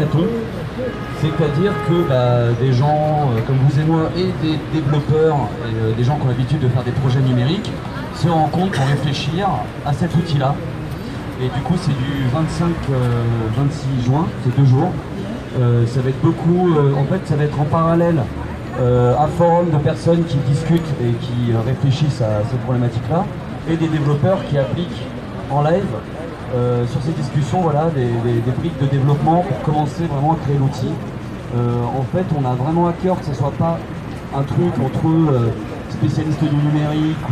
hackathon. C'est-à-dire que des gens comme vous et moi et des développeurs et des gens qui ont l'habitude de faire des projets numériques se rencontrent pour réfléchir à cet outil-là. Et du coup c'est du 25-26 juin, c'est 2 jours. Ça va être beaucoup, en fait ça va être en parallèle un forum de personnes qui discutent et qui réfléchissent à ces problématiques-là et des développeurs qui appliquent en live sur ces discussions des briques de développement pour commencer vraiment à créer l'outil. En fait, on a vraiment à cœur que ce ne soit pas un truc entre spécialistes du numérique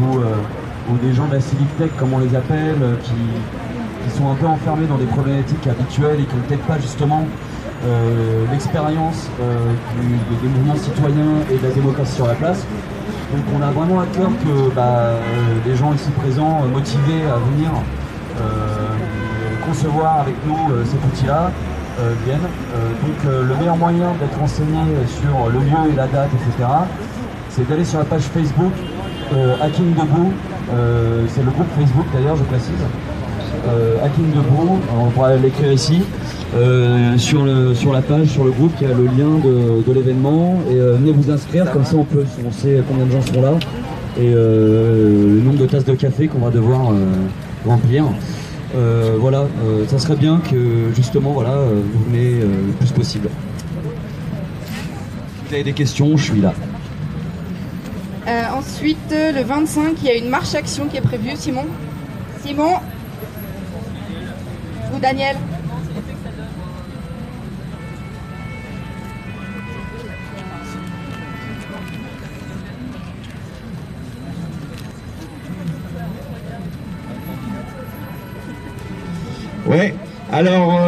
ou des gens de la Civic Tech, comme on les appelle, qui sont un peu enfermés dans des problématiques habituelles et qui n'ont peut-être pas justement l'expérience des mouvements citoyens et de la démocratie sur la place. Donc on a vraiment à cœur que les gens ici présents motivés à venir concevoir avec nous cet outil-là viennent. Le meilleur moyen d'être renseigné sur le lieu et la date, etc., c'est d'aller sur la page Facebook Hacking Debout. C'est le groupe Facebook d'ailleurs, je précise. Hacking Debout, on pourra l'écrire ici. Sur la page, sur le groupe, il y a le lien de l'événement et venez vous inscrire, comme ça on sait combien de gens seront là et le nombre de tasses de café qu'on va devoir remplir. Ça serait bien que justement vous venez le plus possible. Si vous avez des questions, je suis là. Ensuite, le 25, il y a une marche action qui est prévue. Simon ou Daniel? Ouais, alors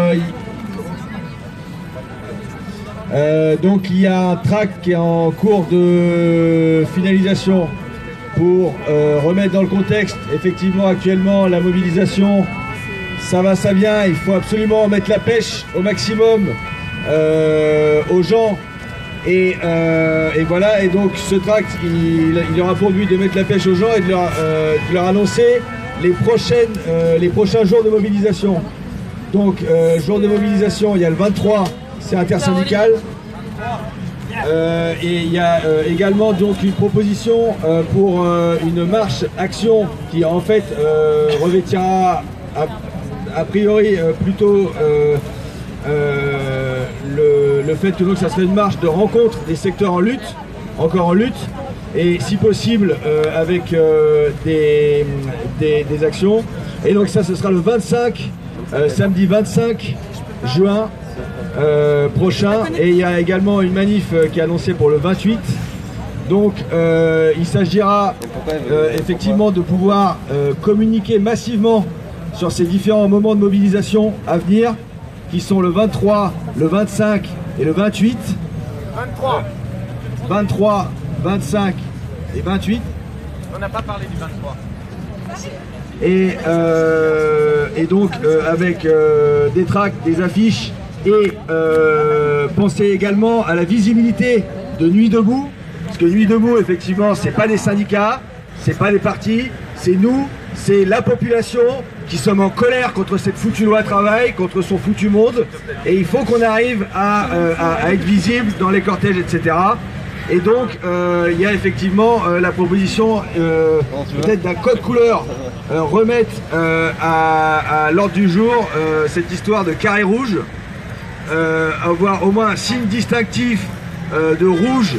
donc il y a un track qui est en cours de finalisation pour remettre dans le contexte. Effectivement, actuellement, la mobilisation, ça va, ça vient. Il faut absolument mettre la pêche au maximum aux gens. Et voilà, et donc ce tract, il aura pour but de mettre la pêche aux gens et de leur annoncer les prochains jours de mobilisation. Donc, jour de mobilisation, il y a le 23, c'est intersyndical. Et il y a également donc une proposition pour une marche action qui en fait revêtira a priori plutôt le fait que donc ça serait une marche de rencontre des secteurs en lutte, encore en lutte, et si possible avec des actions. Et donc ça, ce sera le 25, samedi 25 juin prochain. Et il y a également une manif qui est annoncée pour le 28. Donc il s'agira effectivement de pouvoir communiquer massivement sur ces différents moments de mobilisation à venir, qui sont le 23, le 25 et le 28. 23, 25 et 28. On n'a pas parlé du 23. Et donc avec des tracts, des affiches et pensez également à la visibilité de Nuit Debout, parce que Nuit Debout, effectivement, c'est pas des syndicats, c'est pas des partis, c'est nous, c'est la population qui sommes en colère contre cette foutue loi travail, contre son foutu monde, et il faut qu'on arrive à être visible dans les cortèges, etc. Et donc, il y a effectivement la proposition peut-être d'un code couleur, remettre à l'ordre du jour cette histoire de carré rouge, avoir au moins un signe distinctif de rouge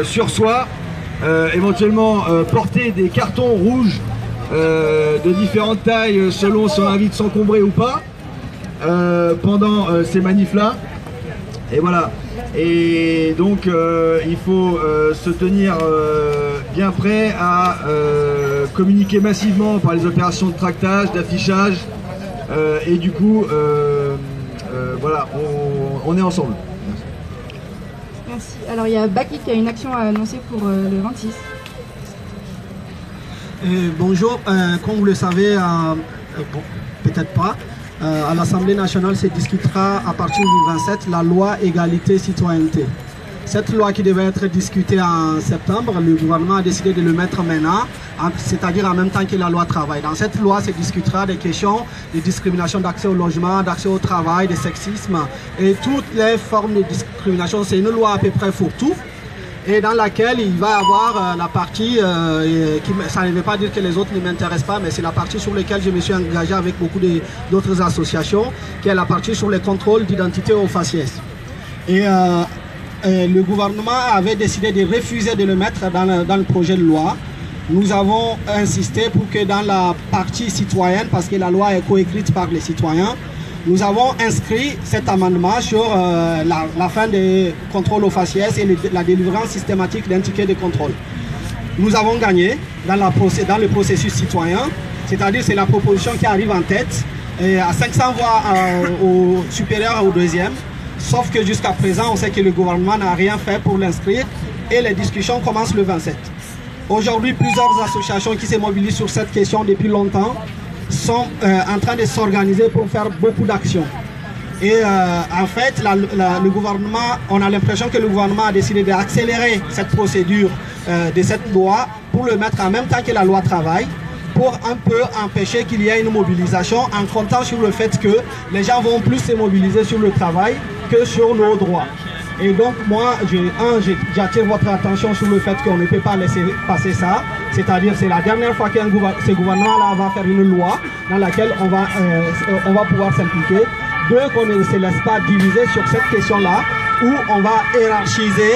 sur soi, éventuellement porter des cartons rouges de différentes tailles selon si on a envie de s'encombrer ou pas pendant ces manifs-là. Et voilà. Et donc il faut se tenir bien prêt à communiquer massivement par les opérations de tractage, d'affichage et du coup voilà, on est ensemble. Merci. Alors il y a Baki qui a une action à annoncer pour le 26. Bonjour, comme vous le savez, bon, peut-être pas, à l'Assemblée nationale se discutera à partir du 27 la loi égalité citoyenneté. Cette loi qui devait être discutée en septembre, le gouvernement a décidé de le mettre maintenant, c'est-à-dire en même temps que la loi travail. Dans cette loi, se discutera des questions de discrimination d'accès au logement, d'accès au travail, de sexisme et toutes les formes de discrimination. C'est une loi à peu près pour tout, et dans laquelle il va y avoir la partie, ça ne veut pas dire que les autres ne m'intéressent pas, mais c'est la partie sur laquelle je me suis engagé avec beaucoup d'autres associations, qui est la partie sur les contrôles d'identité au faciès. Et le gouvernement avait décidé de refuser de le mettre dans le projet de loi. Nous avons insisté pour que dans la partie citoyenne, parce que la loi est coécrite par les citoyens, nous avons inscrit cet amendement sur la fin des contrôles au faciès et la délivrance systématique d'un ticket de contrôle. Nous avons gagné dans le processus citoyen, c'est-à-dire c'est la proposition qui arrive en tête, et à 500 voix supérieures au deuxième, sauf que jusqu'à présent, on sait que le gouvernement n'a rien fait pour l'inscrire et les discussions commencent le 27. Aujourd'hui, plusieurs associations qui se mobilisent sur cette question depuis longtemps sont en train de s'organiser pour faire beaucoup d'actions. Et en fait, le gouvernement, on a l'impression que le gouvernement a décidé d'accélérer cette procédure de cette loi pour le mettre en même temps que la loi travail, pour un peu empêcher qu'il y ait une mobilisation en comptant sur le fait que les gens vont plus se mobiliser sur le travail que sur nos droits. Et donc moi, j'attire votre attention sur le fait qu'on ne peut pas laisser passer ça. C'est-à-dire c'est la dernière fois que ce gouvernement-là va faire une loi dans laquelle on va pouvoir s'impliquer. Deux, qu'on ne se laisse pas diviser sur cette question-là, où on va hiérarchiser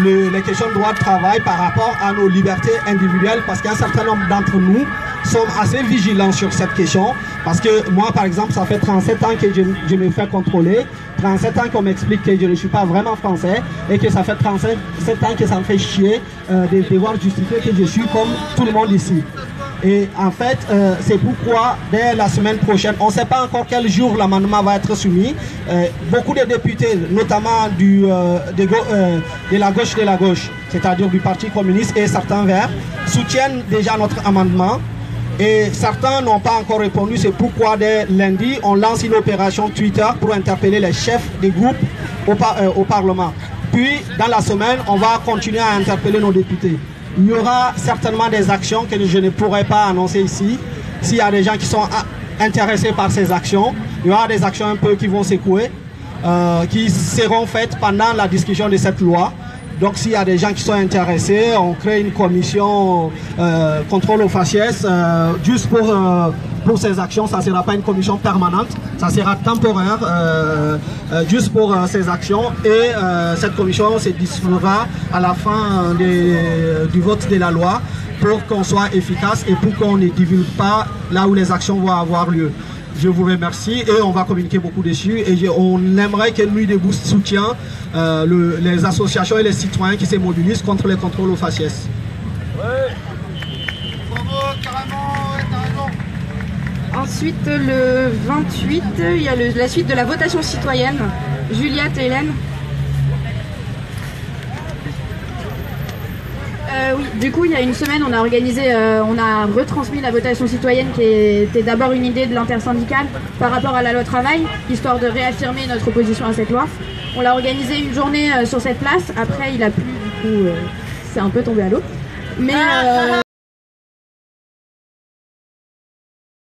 les questions de droit de travail par rapport à nos libertés individuelles, parce qu'un certain nombre d'entre nous sommes assez vigilants sur cette question, parce que moi par exemple ça fait 37 ans que je me fais contrôler, 37 ans qu'on m'explique que je ne suis pas vraiment français, et que ça fait 37 ans que ça me fait chier de devoir justifier que je suis comme tout le monde ici. Et en fait, c'est pourquoi dès la semaine prochaine, on ne sait pas encore quel jour l'amendement va être soumis. Beaucoup de députés, notamment de la gauche, c'est-à-dire du Parti communiste et certains verts, soutiennent déjà notre amendement. Et certains n'ont pas encore répondu, c'est pourquoi dès lundi, on lance une opération Twitter pour interpeller les chefs des groupes au Parlement. Puis, dans la semaine, on va continuer à interpeller nos députés. Il y aura certainement des actions que je ne pourrai pas annoncer ici. S'il y a des gens qui sont intéressés par ces actions, il y aura des actions un peu qui vont s'écouer, qui seront faites pendant la discussion de cette loi. Donc s'il y a des gens qui sont intéressés, on crée une commission contrôle au faciès juste pour ces actions. Ça ne sera pas une commission permanente, ça sera temporaire juste pour ces actions, et cette commission se dissoudra à la fin du vote de la loi pour qu'on soit efficace et pour qu'on ne divulgue pas là où les actions vont avoir lieu. Je vous remercie et on va communiquer beaucoup dessus, et on aimerait que Nuit debout soutienne les associations et les citoyens qui se mobilisent contre les contrôles aux faciès. Ensuite, le 28, il y a la suite de la votation citoyenne. Juliette et Hélène. Oui, du coup, il y a une semaine, on a retransmis la votation citoyenne, qui était d'abord une idée de l'intersyndicale par rapport à la loi travail, histoire de réaffirmer notre opposition à cette loi. On l'a organisé une journée sur cette place. Après, il a plu, du coup, c'est un peu tombé à l'eau. Mais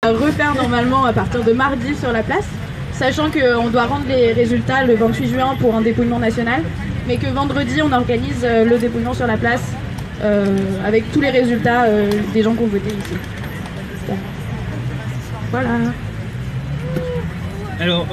refaire normalement à partir de mardi sur la place, sachant qu'on doit rendre les résultats le 28 juin pour un dépouillement national, mais que vendredi, on organise le dépouillement sur la place. Avec tous les résultats des gens qui ont voté ici. Voilà. Alors,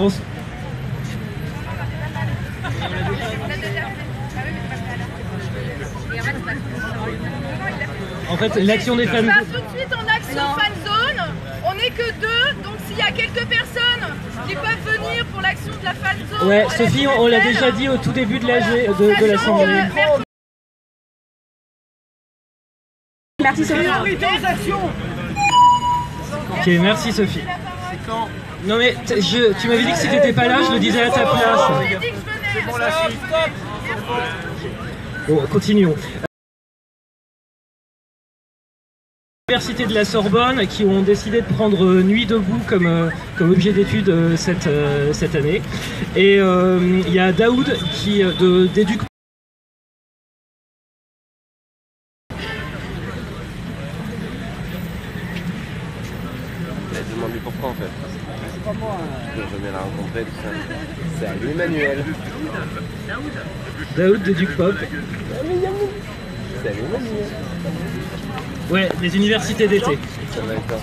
en fait, l'action des femmes... On part tout de suite en action fan zone. On n'est que deux, donc s'il y a quelques personnes qui peuvent venir pour l'action de la fan zone... Ouais, Sophie, on l'a déjà dit au tout début de l'assemblée. Merci Sophie. Ok, merci Sophie. Non mais tu m'avais dit que si t'étais pas là, je le disais à ta place. Bon, continuons. L'Université de la Sorbonne qui ont décidé de prendre Nuit debout comme objet d'étude cette année. Et il y a Daoud d'Éduc ans en fait. Je viens la rencontrer, tout ça. Salut Emmanuel. Daoud de Duke Pop. Salut Emmanuel. Ouais, les universités d'été. Ça va être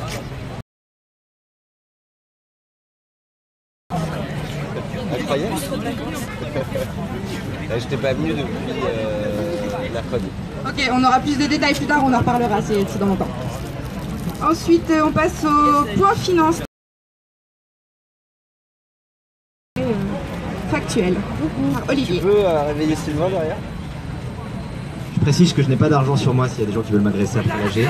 incroyable. Je t'ai pas venu depuis mercredi. Ok, on aura plus de détails plus tard, on en reparlera, c'est dans longtemps. Ensuite, on passe au point finance. Factuel. Olivier. Tu peux réveiller Sylvain derrière? Je précise que je n'ai pas d'argent sur moi s'il y a des gens qui veulent m'agresser après l'AG.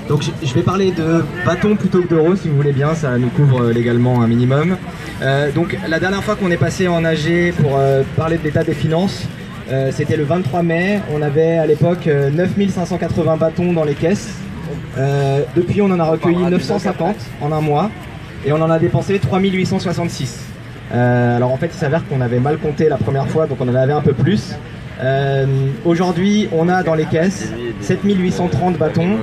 Donc je vais parler de bâtons plutôt que d'euros si vous voulez bien, ça nous couvre légalement un minimum. Donc la dernière fois qu'on est passé en AG pour parler de l'état des finances, c'était le 23 mai, on avait à l'époque 9580 bâtons dans les caisses. Depuis on en a recueilli 950 en un mois et on en a dépensé 3866. Alors en fait il s'avère qu'on avait mal compté la première fois donc on en avait un peu plus. Aujourd'hui on a dans les caisses 7830 bâtons,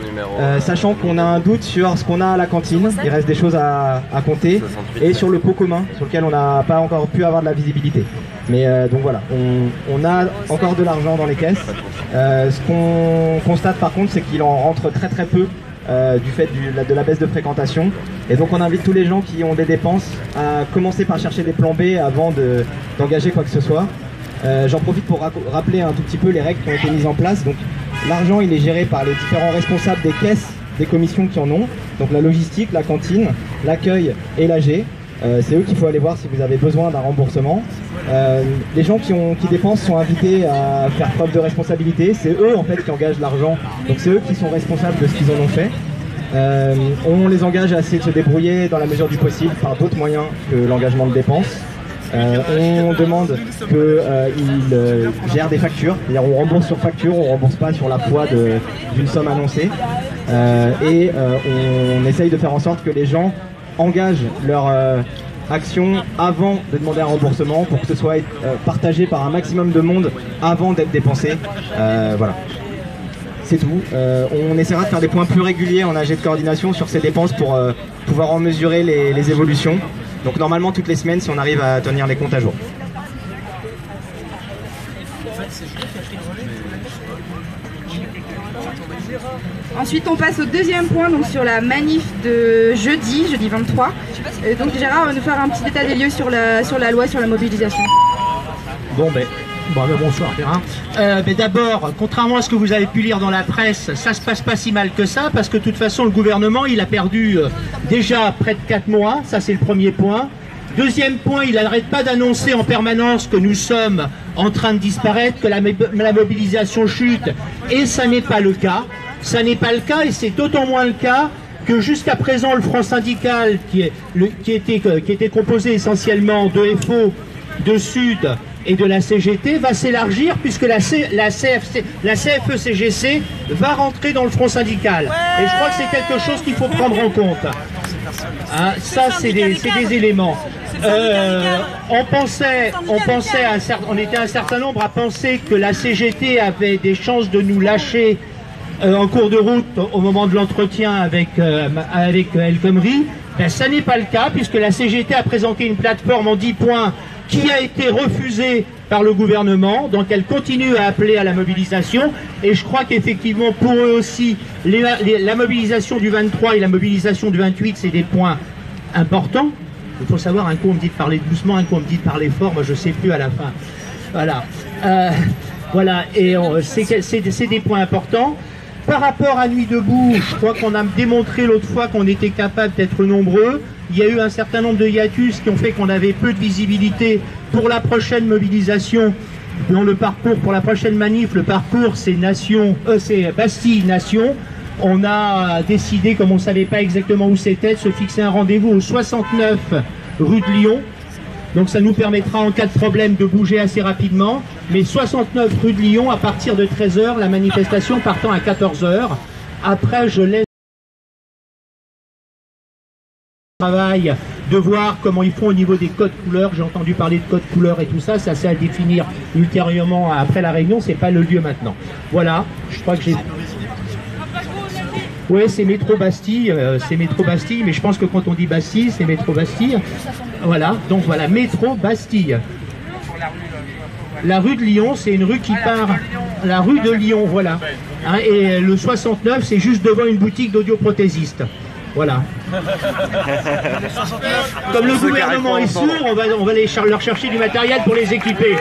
sachant qu'on a un doute sur ce qu'on a à la cantine, il reste des choses à compter, et sur le pot commun sur lequel on n'a pas encore pu avoir de la visibilité. Mais donc voilà, on a encore de l'argent dans les caisses. Ce qu'on constate par contre c'est qu'il en rentre très très peu du fait de la baisse de fréquentation, et donc on invite tous les gens qui ont des dépenses à commencer par chercher des plans B avant d'engager quoi que ce soit. J'en profite pour rappeler un tout petit peu les règles qui ont été mises en place. Donc l'argent il est géré par les différents responsables des caisses des commissions qui en ont, donc la logistique, la cantine, l'accueil et l'AG. C'est eux qu'il faut aller voir si vous avez besoin d'un remboursement. Les gens qui dépensent sont invités à faire preuve de responsabilité, c'est eux en fait qui engagent l'argent, donc c'est eux qui sont responsables de ce qu'ils en ont fait. On les engage à essayer de se débrouiller dans la mesure du possible par d'autres moyens que l'engagement de dépenses. On demande qu'ils gèrent des factures, c'est-à-dire on rembourse sur facture, on ne rembourse pas sur la foi d'une somme annoncée. Et on essaye de faire en sorte que les gens engagent leur action avant de demander un remboursement pour que ce soit partagé par un maximum de monde avant d'être dépensé. Voilà. C'est tout. On essaiera de faire des points plus réguliers en AG de coordination sur ces dépenses pour pouvoir en mesurer les évolutions. Donc normalement toutes les semaines si on arrive à tenir les comptes à jour. Ensuite on passe au deuxième point, donc sur la manif de jeudi 23. Donc Gérard va nous faire un petit état des lieux sur la loi sur la mobilisation. Bonsoir Terrain. Mais d'abord, contrairement à ce que vous avez pu lire dans la presse, ça se passe pas si mal que ça, parce que de toute façon le gouvernement il a perdu déjà près de 4 mois, ça c'est le premier point. Deuxième point, il n'arrête pas d'annoncer en permanence que nous sommes en train de disparaître, que la mobilisation chute, et ça n'est pas le cas. Ça n'est pas le cas, et c'est d'autant moins le cas que jusqu'à présent le Front syndical, qui était composé essentiellement de FO, de Sud et de la CGT, va s'élargir puisque la CFE-CGC va rentrer dans le Front syndical. Et je crois que c'est quelque chose qu'il faut prendre en compte. Hein, ça, c'est des éléments. On était un certain nombre à penser que la CGT avait des chances de nous lâcher en cours de route au moment de l'entretien avec El Khomri. Ben, ça n'est pas le cas puisque la CGT a présenté une plateforme en 10 points qui a été refusée par le gouvernement, donc elle continue à appeler à la mobilisation, et je crois qu'effectivement pour eux aussi, la mobilisation du 23 et la mobilisation du 28, c'est des points importants. Il faut savoir, un coup on me dit de parler doucement, un coup on me dit de parler fort, moi je ne sais plus à la fin. Voilà, voilà, et c'est des points importants. Par rapport à Nuit debout, je crois qu'on a démontré l'autre fois qu'on était capable d'être nombreux. Il y a eu un certain nombre de hiatus qui ont fait qu'on avait peu de visibilité pour la prochaine mobilisation. Dans le parcours, pour la prochaine manif, le parcours c'est Bastille-Nation. On a décidé, comme on ne savait pas exactement où c'était, de se fixer un rendez-vous au 69 rue de Lyon. Donc ça nous permettra en cas de problème de bouger assez rapidement. Mais 69 rue de Lyon à partir de 13 h, la manifestation partant à 14 h. Après je laisse travail de voir comment ils font au niveau des codes couleurs. J'ai entendu parler de codes couleurs et tout ça, ça c'est à définir ultérieurement après la réunion, c'est pas le lieu maintenant. Voilà, je crois que j'ai... Ouais, c'est métro Bastille, mais je pense que quand on dit Bastille, c'est métro Bastille. Voilà, donc voilà, métro Bastille. La rue de Lyon, c'est une rue qui part, la rue de Lyon, voilà. Hein, et le 69, c'est juste devant une boutique d'audioprothésistes. Voilà. Comme le gouvernement est sûr, on va leur chercher du matériel pour les équiper.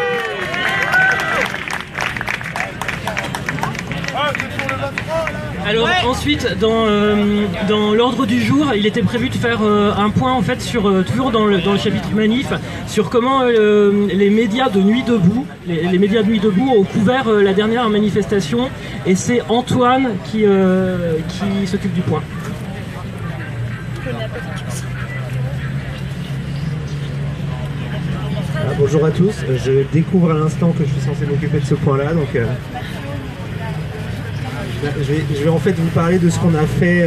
Alors ensuite, dans l'ordre du jour, il était prévu de faire un point en fait sur toujours dans le chapitre manif sur comment les médias de Nuit debout, les médias de Nuit debout ont couvert la dernière manifestation, et c'est Antoine qui s'occupe du point. Bonjour à tous, je découvre à l'instant que je suis censé m'occuper de ce point-là, donc je vais en fait vous parler de ce qu'on a fait.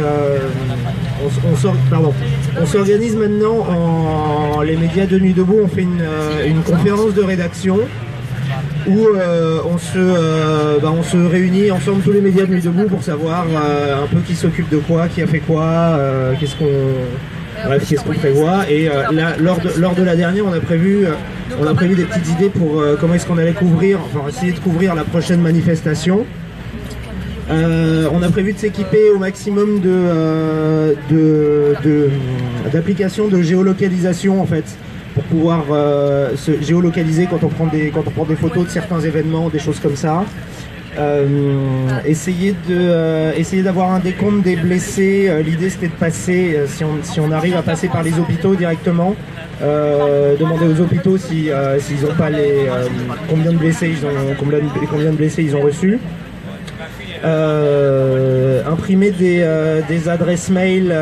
On s'organise maintenant les médias de Nuit debout. On fait une conférence de rédaction où on se réunit ensemble, tous les médias de Nuit debout, pour savoir un peu qui s'occupe de quoi, qui a fait quoi, qu'est-ce qu'on prévoit. Et lors de la dernière, on a prévu des petites idées pour comment est-ce qu'on allait essayer de couvrir la prochaine manifestation. On a prévu de s'équiper au maximum d'applications de géolocalisation en fait, pour pouvoir se géolocaliser quand on prend des photos de certains événements, des choses comme ça. Essayer d'avoir un décompte des blessés. L'idée c'était de passer, si on arrive à passer par les hôpitaux directement, demander aux hôpitaux s'ils n'ont pas combien de blessés ils ont reçus. Imprimer des adresses mail,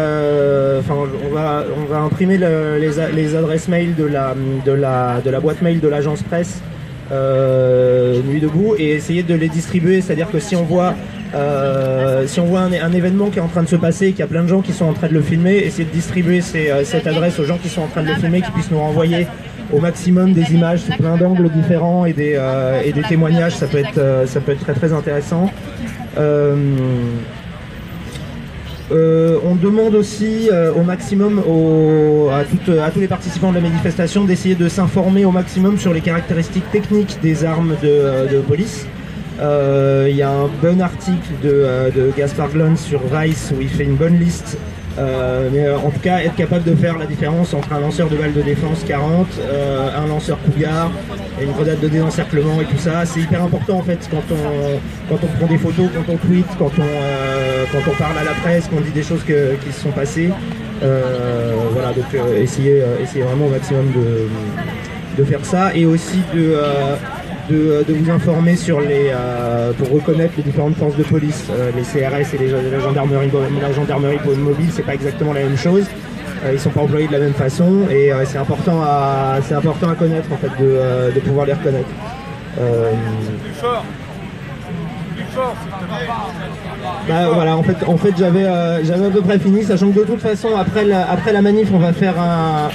on va imprimer les adresses mail de la boîte mail de l'agence presse Nuit debout, et essayer de les distribuer. C'est-à-dire que si on voit un événement qui est en train de se passer, qu'il y a plein de gens qui sont en train de le filmer, essayer de distribuer cette adresse aux gens qui sont en train de le filmer, qui puissent nous renvoyer au maximum des images sous plein d'angles différents et des témoignages. Ça peut être très très intéressant. On demande aussi au maximum à tous les participants de la manifestation d'essayer de s'informer au maximum sur les caractéristiques techniques des armes de police. Il y a un bon article de Gaspard Glons sur Vice où il fait une bonne liste. Mais en tout cas, être capable de faire la différence entre un lanceur de balles de défense 40, un lanceur Cougar, et une grenade de désencerclement et tout ça, c'est hyper important en fait quand on prend des photos, quand on tweet, quand on parle à la presse, qu'on dit des choses qui se sont passées. Voilà, donc essayer vraiment au maximum de faire ça, et aussi de vous informer sur pour reconnaître les différentes forces de police, les CRS et la gendarmerie mobile, c'est pas exactement la même chose. Ils sont pas employés de la même façon, et c'est important à connaître en fait, de pouvoir les reconnaître. Voilà, en fait j'avais à peu près fini, sachant que de toute façon après la manif on va faire un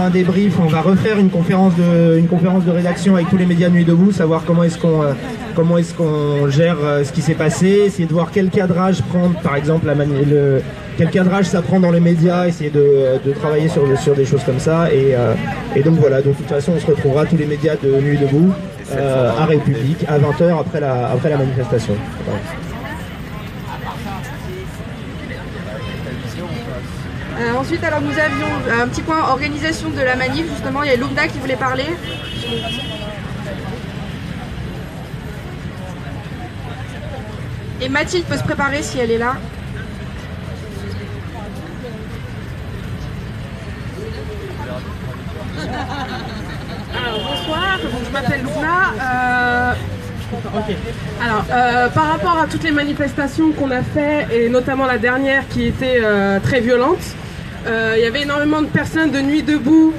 débrief, on va refaire une conférence de rédaction avec tous les médias de Nuit debout, savoir comment est-ce qu'on gère ce qui s'est passé, essayer de voir quel cadrage prendre, par exemple quel cadrage ça prend dans les médias, essayer de travailler sur des choses comme ça, et donc voilà, de toute façon on se retrouvera tous les médias de Nuit debout à République à 20h après la manifestation. Voilà. Ensuite, alors nous avions un petit point organisation de la manif, justement, il y a Lumna qui voulait parler. Et Mathilde peut se préparer si elle est là. Alors bonsoir, je m'appelle Lumna. Alors, par rapport à toutes les manifestations qu'on a fait, et notamment la dernière qui était très violente, il y avait énormément de personnes de Nuit debout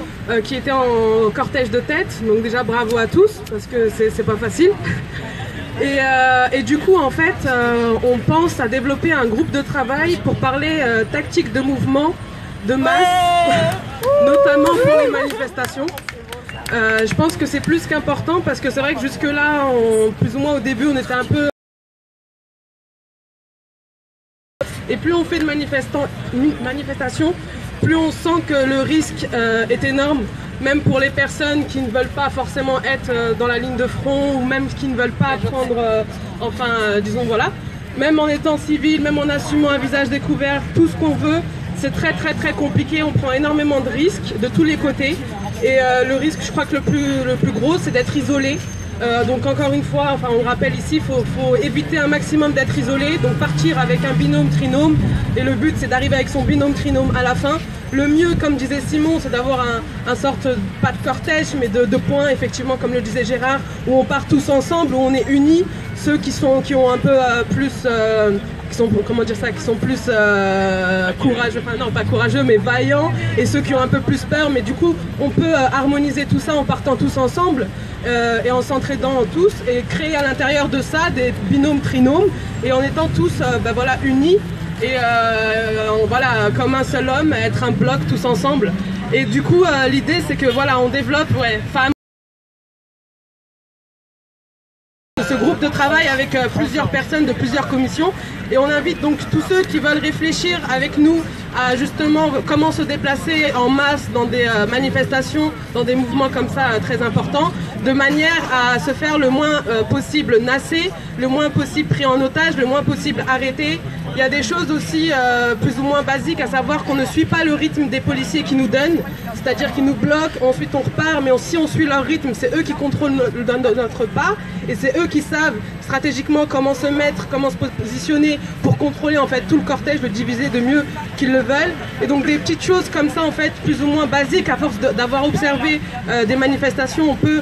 qui étaient en cortège de tête, donc déjà bravo à tous, parce que c'est pas facile. Et du coup, en fait, on pense à développer un groupe de travail pour parler tactique de mouvement, de masse, notamment pour les manifestations. Je pense que c'est plus qu'important, parce que c'est vrai que jusque-là, plus ou moins au début, on était un peu Et plus on fait de manifestations, plus on sent que le risque est énorme, même pour les personnes qui ne veulent pas forcément être dans la ligne de front, ou même qui ne veulent pas prendre, disons voilà, même en étant civil, même en assumant un visage découvert, tout ce qu'on veut, c'est très compliqué, on prend énormément de risques de tous les côtés. Et le risque, je crois que le plus gros, c'est d'être isolé. Donc encore une fois, on rappelle ici, il faut éviter un maximum d'être isolé, donc partir avec un binôme trinôme, et le but c'est d'arriver avec son binôme trinôme à la fin. Le mieux, comme disait Simon, c'est d'avoir un sorte, pas de cortège, mais de points, effectivement, comme le disait Gérard, où on part tous ensemble, où on est unis, ceux qui ont un peu plus... qui sont plus courageux, enfin non pas courageux mais vaillants, et ceux qui ont un peu plus peur, mais du coup on peut harmoniser tout ça en partant tous ensemble et en s'entraidant tous et créer à l'intérieur de ça des binômes trinômes et en étant tous unis et voilà, comme un seul homme, être un bloc tous ensemble. Et du coup l'idée c'est que voilà, on développe femmes, ce groupe de travail avec plusieurs personnes de plusieurs commissions, et on invite donc tous ceux qui veulent réfléchir avec nous à justement comment se déplacer en masse dans des manifestations, dans des mouvements comme ça très importants, de manière à se faire le moins possible nassé, le moins possible pris en otage, le moins possible arrêté. Il y a des choses aussi plus ou moins basiques, à savoir qu'on ne suit pas le rythme des policiers qui nous donnent, c'est-à-dire qu'ils nous bloquent, ensuite on repart, mais si on suit leur rythme, c'est eux qui contrôlent notre pas, et c'est eux qui savent stratégiquement comment se mettre, comment se positionner pour contrôler en fait tout le cortège, le diviser de mieux qu'ils le veulent. Et donc des petites choses comme ça en fait, plus ou moins basiques, à force d'avoir observé des manifestations, on peut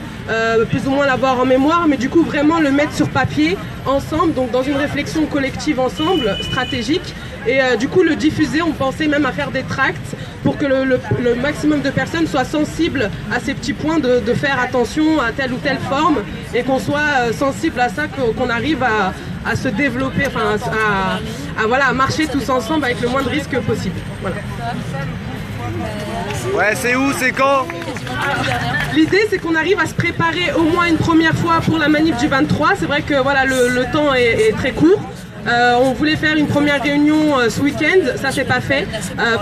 plus ou moins l'avoir en mémoire, mais du coup vraiment le mettre sur papier ensemble, donc dans une réflexion collective ensemble, stratégique, et du coup le diffuser. On pensait même à faire des tracts pour que le maximum de personnes soient sensibles à ces petits points, de faire attention à telle ou telle forme, et qu'on soit sensible à ça, qu'on arrive à se développer, à marcher tous ensemble avec le moins de risques possible. Voilà. Ouais, c'est où, c'est quand? L'idée c'est qu'on arrive à se préparer au moins une première fois pour la manif du 23. C'est vrai que voilà, le temps est très court. On voulait faire une première réunion ce week-end, ça c'est pas fait.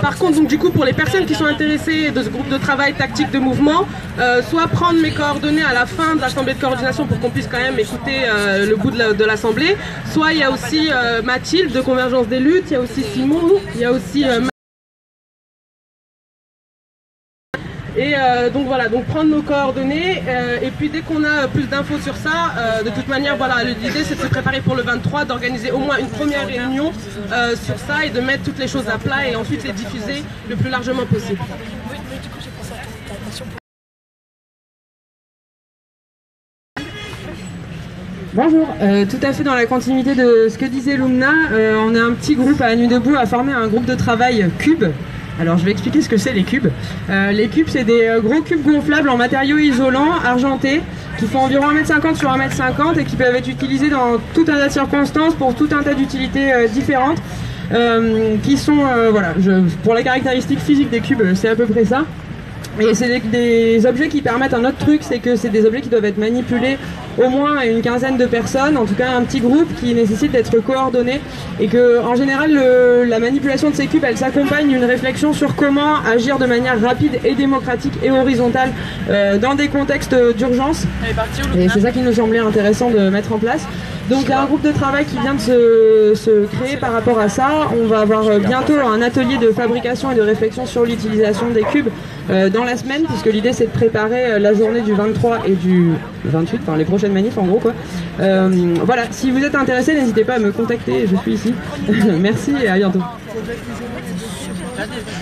Par contre, donc du coup, pour les personnes qui sont intéressées de ce groupe de travail tactique de mouvement, soit prendre mes coordonnées à la fin de l'assemblée de coordination pour qu'on puisse quand même écouter le bout de l'assemblée. Soit il y a aussi Mathilde de Convergence des luttes, il y a aussi Simon, il y a aussi et donc voilà, donc prendre nos coordonnées et puis dès qu'on a plus d'infos sur ça, de toute manière voilà, l'idée c'est de se préparer pour le 23, d'organiser au moins une première réunion sur ça et de mettre toutes les choses à plat et ensuite les diffuser le plus largement possible. Bonjour, tout à fait dans la continuité de ce que disait Lumna, on est un petit groupe à Nuit Debout à former un groupe de travail cube. Alors je vais expliquer ce que c'est les cubes. Les cubes c'est des gros cubes gonflables en matériaux isolants, argentés, qui font environ 1,50 m sur 1,50 m et qui peuvent être utilisés dans tout un tas de circonstances pour tout un tas d'utilités différentes. Qui sont, pour les caractéristiques physiques des cubes, c'est à peu près ça. Et c'est des objets qui permettent un autre truc, c'est que c'est des objets qui doivent être manipulés au moins à une quinzaine de personnes, en tout cas un petit groupe qui nécessite d'être coordonné, et que en général la manipulation de ces cubes elle s'accompagne d'une réflexion sur comment agir de manière rapide et démocratique et horizontale dans des contextes d'urgence, et c'est ça qui nous semblait intéressant de mettre en place. Donc il y a un groupe de travail qui vient de se créer par rapport à ça. On va avoir bientôt un atelier de fabrication et de réflexion sur l'utilisation des cubes dans la semaine, puisque l'idée c'est de préparer la journée du 23 et du 28, enfin les prochaines manifs en gros quoi. Voilà, si vous êtes intéressé, n'hésitez pas à me contacter, je suis ici. Merci et à bientôt.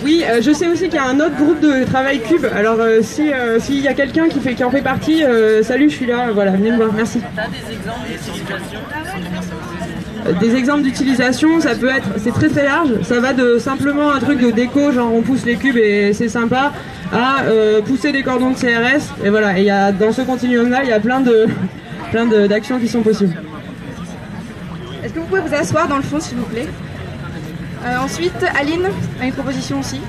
Oui, je sais aussi qu'il y a un autre groupe de travail cube, alors s'il y a quelqu'un qui en fait partie, salut, je suis là, voilà, venez me voir, merci. T'as des exemples d'utilisation? Des exemples d'utilisation, ça peut être, c'est très très large, ça va de simplement un truc de déco, genre on pousse les cubes et c'est sympa, à pousser des cordons de CRS, et voilà, et dans ce continuum là, il y a plein d'actions qui sont possibles. Est-ce que vous pouvez vous asseoir dans le fond s'il vous plaît? Ensuite, Aline a une proposition aussi.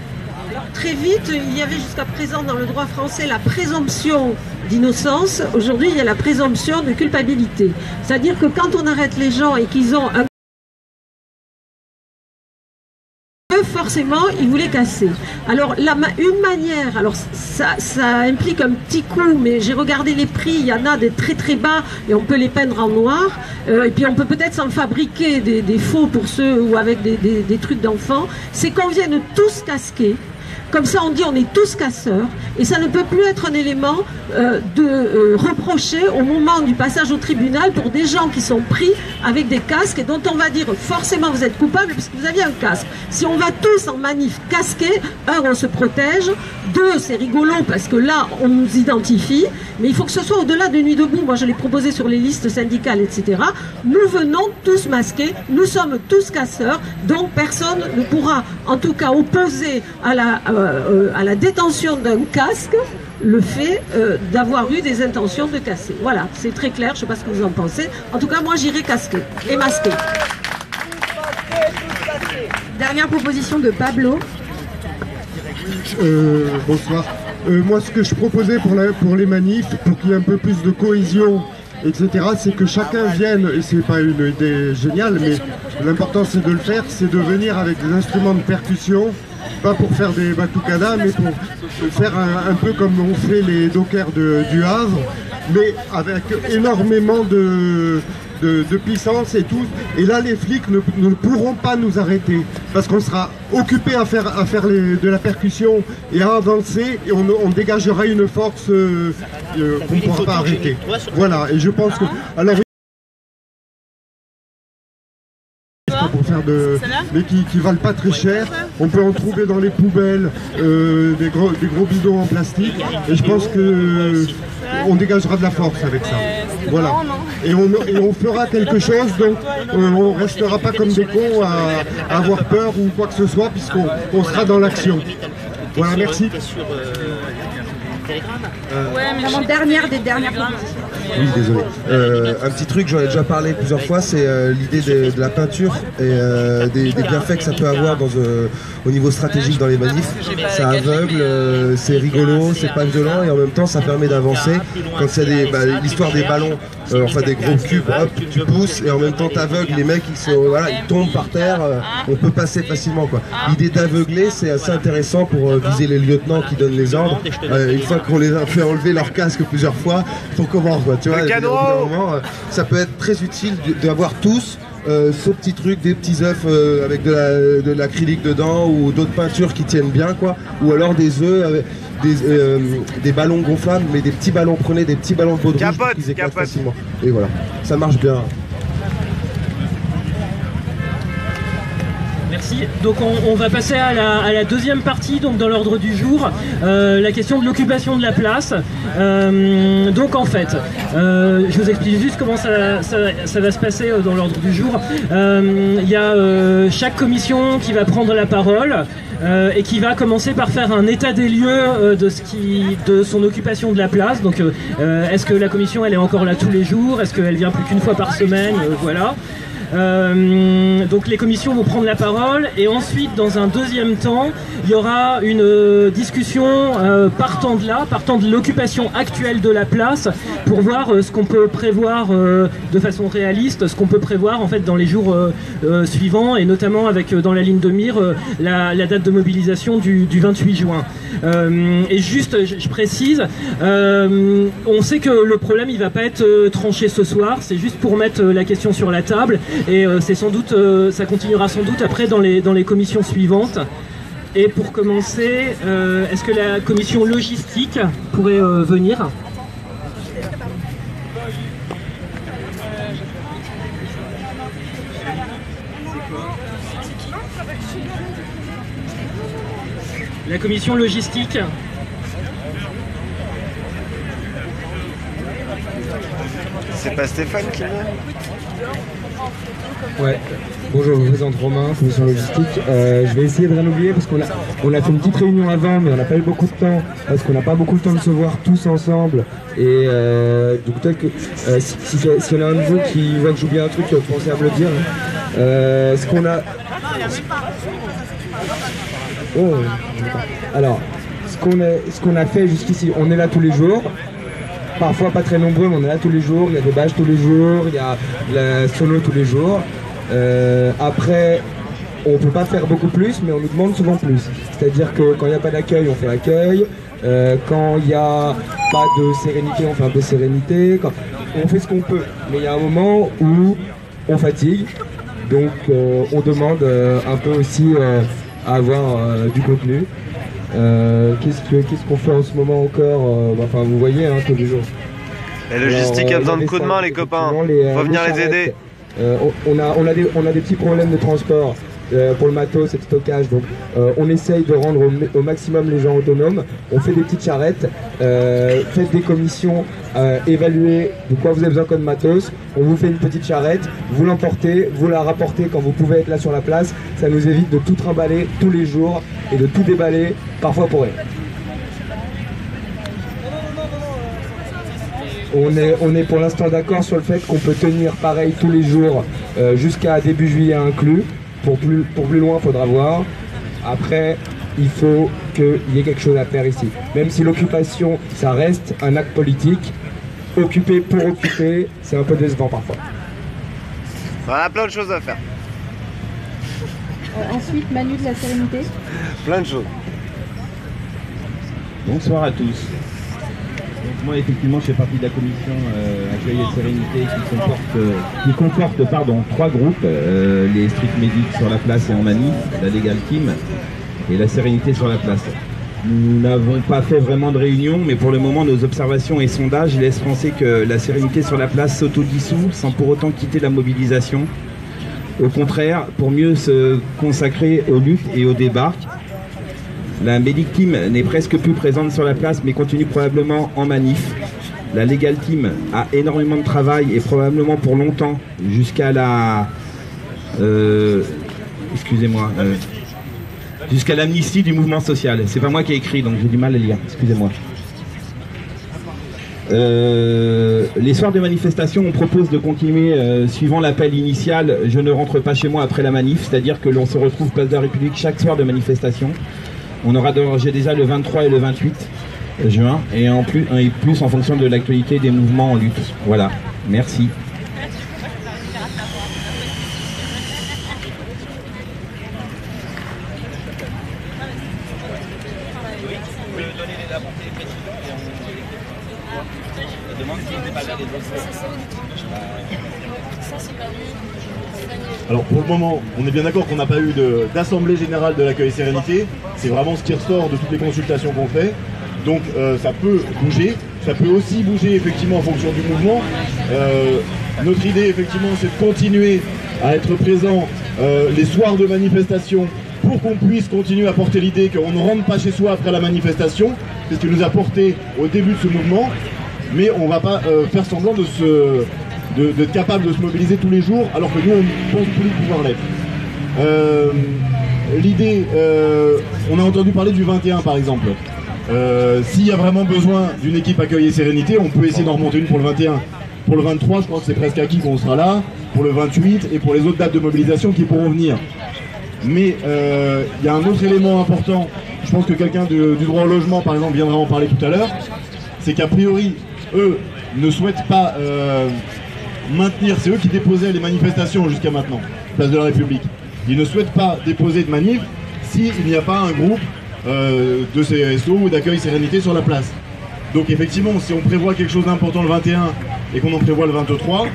Alors, très vite, il y avait jusqu'à présent dans le droit français la présomption d'innocence. Aujourd'hui, il y a la présomption de culpabilité. C'est-à-dire que quand on arrête les gens et qu'ils ont un forcément, ils voulaient casser. Alors, une manière, alors ça implique un petit coût, mais j'ai regardé les prix, il y en a des très très bas, et on peut les peindre en noir, et puis on peut peut-être s'en fabriquer des faux pour ceux, ou avec des trucs d'enfants, c'est qu'on vienne tous casquer. Comme ça, on dit on est tous casseurs, et ça ne peut plus être un élément de reprocher au moment du passage au tribunal pour des gens qui sont pris avec des casques et dont on va dire forcément vous êtes coupable puisque vous aviez un casque. Si on va tous en manif casquer, un, on se protège, deux, c'est rigolo parce que là, on nous identifie, mais il faut que ce soit au-delà de Nuit debout. Moi, je l'ai proposé sur les listes syndicales, etc. Nous venons tous masqués, nous sommes tous casseurs, donc personne ne pourra, en tout cas, opposer à la détention d'un casque le fait d'avoir eu des intentions de casser. Voilà, c'est très clair, je ne sais pas ce que vous en pensez. En tout cas, moi, j'irai casquer et masquer. Dernière proposition de Pablo. Bonsoir. Moi, ce que je proposais pour les manifs, pour qu'il y ait un peu plus de cohésion, etc., c'est que chacun vienne, et c'est pas une idée géniale, mais l'important c'est de le faire, c'est de venir avec des instruments de percussion, pas pour faire des batucadas, mais pour faire un peu comme on fait les dockers du Havre, mais avec énormément de puissance et tout. Et là, les flics ne pourront pas nous arrêter parce qu'on sera occupé à faire de la percussion et à avancer, et on dégagera une force qu'on ne pourra pas arrêter. Voilà, et je pense que... Alors, pour faire mais qui valent pas très cher, on peut en trouver dans les poubelles, des gros bidons en plastique, et je pense que on dégagera de la force avec ça. Voilà. Et on fera quelque chose, donc on restera pas comme des cons à avoir peur ou quoi que ce soit, puisqu'on sera dans l'action. Voilà, merci. Vraiment dernière des dernières propositions. Oui, désolé. Un petit truc, j'en ai déjà parlé plusieurs fois, c'est l'idée de la peinture et des bienfaits que ça peut avoir au niveau stratégique dans les manifs. Ça aveugle, c'est rigolo, c'est pas violent, et en même temps ça permet d'avancer. Quand c'est l'histoire des ballons, enfin des gros cubes, hop, tu pousses et en même temps t'aveugles, les mecs ils tombent par terre, on peut passer facilement, quoi. L'idée d'aveugler, c'est assez intéressant pour viser les lieutenants qui donnent les ordres. Une fois qu'on les a fait enlever leur casque plusieurs fois, il faut comment, quoi, tu vois, au bout d'un moment, ça peut être très utile d'avoir tous ce petit truc, des petits œufs avec de l'acrylique dedans, ou d'autres peintures qui tiennent bien, quoi, ou alors des œufs avec des ballons gonflables, mais des petits ballons, prenez des petits ballons de baudruche qui éclatent facilement, et voilà, ça marche bien. Merci. Donc on va passer à la deuxième partie, donc dans l'ordre du jour, la question de l'occupation de la place. Donc en fait, je vous explique juste comment ça va se passer dans l'ordre du jour. Il y a chaque commission qui va prendre la parole et qui va commencer par faire un état des lieux de son occupation de la place. Donc est-ce que la commission elle est encore là tous les jours? Est-ce qu'elle vient plus qu'une fois par semaine? Voilà. Donc les commissions vont prendre la parole, et ensuite dans un deuxième temps il y aura une discussion partant de l'occupation actuelle de la place, pour voir ce qu'on peut prévoir de façon réaliste, ce qu'on peut prévoir en fait dans les jours suivants, et notamment avec dans la ligne de mire la date de mobilisation du 28 juin. Et juste je précise, on sait que le problème il va pas être tranché ce soir, c'est juste pour mettre la question sur la table. Et c'est sans doute, ça continuera sans doute après dans les commissions suivantes. Et pour commencer, est-ce que la commission logistique pourrait venir? La commission logistique. C'est pas Stéphane qui vient? Ouais, bonjour, je me présente Romain, commission logistique. Je vais essayer de rien oublier parce qu'on a fait une petite réunion avant, mais on n'a pas eu beaucoup de temps, parce qu'on n'a pas beaucoup de temps de se voir tous ensemble. Et donc peut-être que s'il y en a un de vous qui voit que j'oublie un truc, pensez à me le dire. Ce qu'on a... Oh, alors, ce qu'on a fait jusqu'ici, on est là tous les jours. Parfois pas très nombreux, mais on est là tous les jours. Il y a des bâches tous les jours, il y a la sono tous les jours. Après, on ne peut pas faire beaucoup plus, mais on nous demande souvent plus. C'est-à-dire que quand il n'y a pas d'accueil, on fait accueil. Quand il n'y a pas de sérénité, on fait un peu sérénité. On fait ce qu'on peut. Mais il y a un moment où on fatigue. Donc on demande un peu aussi à avoir du contenu. Qu'est-ce qu'on fait en ce moment encore enfin, vous voyez, hein, tous les jours. La logistique a besoin de coups de main, les copains. Faut venir les aider. On a des petits problèmes de transport pour le matos et le stockage, donc on essaye de rendre au maximum les gens autonomes. On fait des petites charrettes, faites des commissions, évaluez de quoi vous avez besoin comme matos. On vous fait une petite charrette, vous l'emportez, vous la rapportez quand vous pouvez être là sur la place. Ça nous évite de tout trimballer tous les jours et de tout déballer, parfois pour rien. On est pour l'instant d'accord sur le fait qu'on peut tenir pareil tous les jours jusqu'à début juillet inclus. Pour plus loin, il faudra voir. Après, il faut qu'il y ait quelque chose à faire ici. Même si l'occupation, ça reste un acte politique, occuper pour occuper, c'est un peu décevant parfois. On a plein de choses à faire. Ensuite, Manu de la sérénité. Plein de choses. Bonsoir à tous. Donc moi effectivement je fais partie de la commission accueil et sérénité qui comporte 3 groupes, les street medics sur la place et en manif, la legal team et la sérénité sur la place. Nous n'avons pas fait vraiment de réunion, mais pour le moment nos observations et sondages laissent penser que la sérénité sur la place s'autodissout sans pour autant quitter la mobilisation. Au contraire, pour mieux se consacrer aux luttes et aux débarques. La Medic Team n'est presque plus présente sur la place mais continue probablement en manif. La Legal Team a énormément de travail et probablement pour longtemps jusqu'à la... jusqu'à l'amnistie du mouvement social. C'est pas moi qui ai écrit donc j'ai du mal à lire, excusez-moi. Les soirs de manifestation, on propose de continuer suivant l'appel initial « Je ne rentre pas chez moi après la manif », c'est-à-dire que l'on se retrouve place de la République chaque soir de manifestation. On aura déjà le 23 et le 28 juin, et plus en fonction de l'actualité des mouvements en lutte. Voilà, merci. Alors pour le moment, on est bien d'accord qu'on n'a pas eu d'assemblée générale de l'accueil sérénité. C'est vraiment ce qui ressort de toutes les consultations qu'on fait. Donc ça peut bouger. Ça peut aussi bouger effectivement en fonction du mouvement. Notre idée effectivement c'est de continuer à être présent les soirs de manifestation pour qu'on puisse continuer à porter l'idée qu'on ne rentre pas chez soi après la manifestation. C'est ce qui nous a porté au début de ce mouvement. Mais on ne va pas faire semblant d'être capable de se mobiliser tous les jours alors que nous on pense plus pouvoir l'être. L'idée, on a entendu parler du 21 par exemple. S'il y a vraiment besoin d'une équipe accueil et sérénité, on peut essayer d'en remonter une pour le 21. Pour le 23, je crois que c'est presque acquis qu'on sera là, pour le 28 et pour les autres dates de mobilisation qui pourront venir. Mais il y a un autre élément important, je pense que quelqu'un du droit au logement par exemple viendra en parler tout à l'heure, c'est qu'a priori, eux ne souhaitent pas maintenir, c'est eux qui déposaient les manifestations jusqu'à maintenant, place de la République. Ils ne souhaitent pas déposer de manif s'il n'y a pas un groupe de CSO ou d'accueil sérénité sur la place. Donc effectivement, si on prévoit quelque chose d'important le 21 et qu'on en prévoit le 23,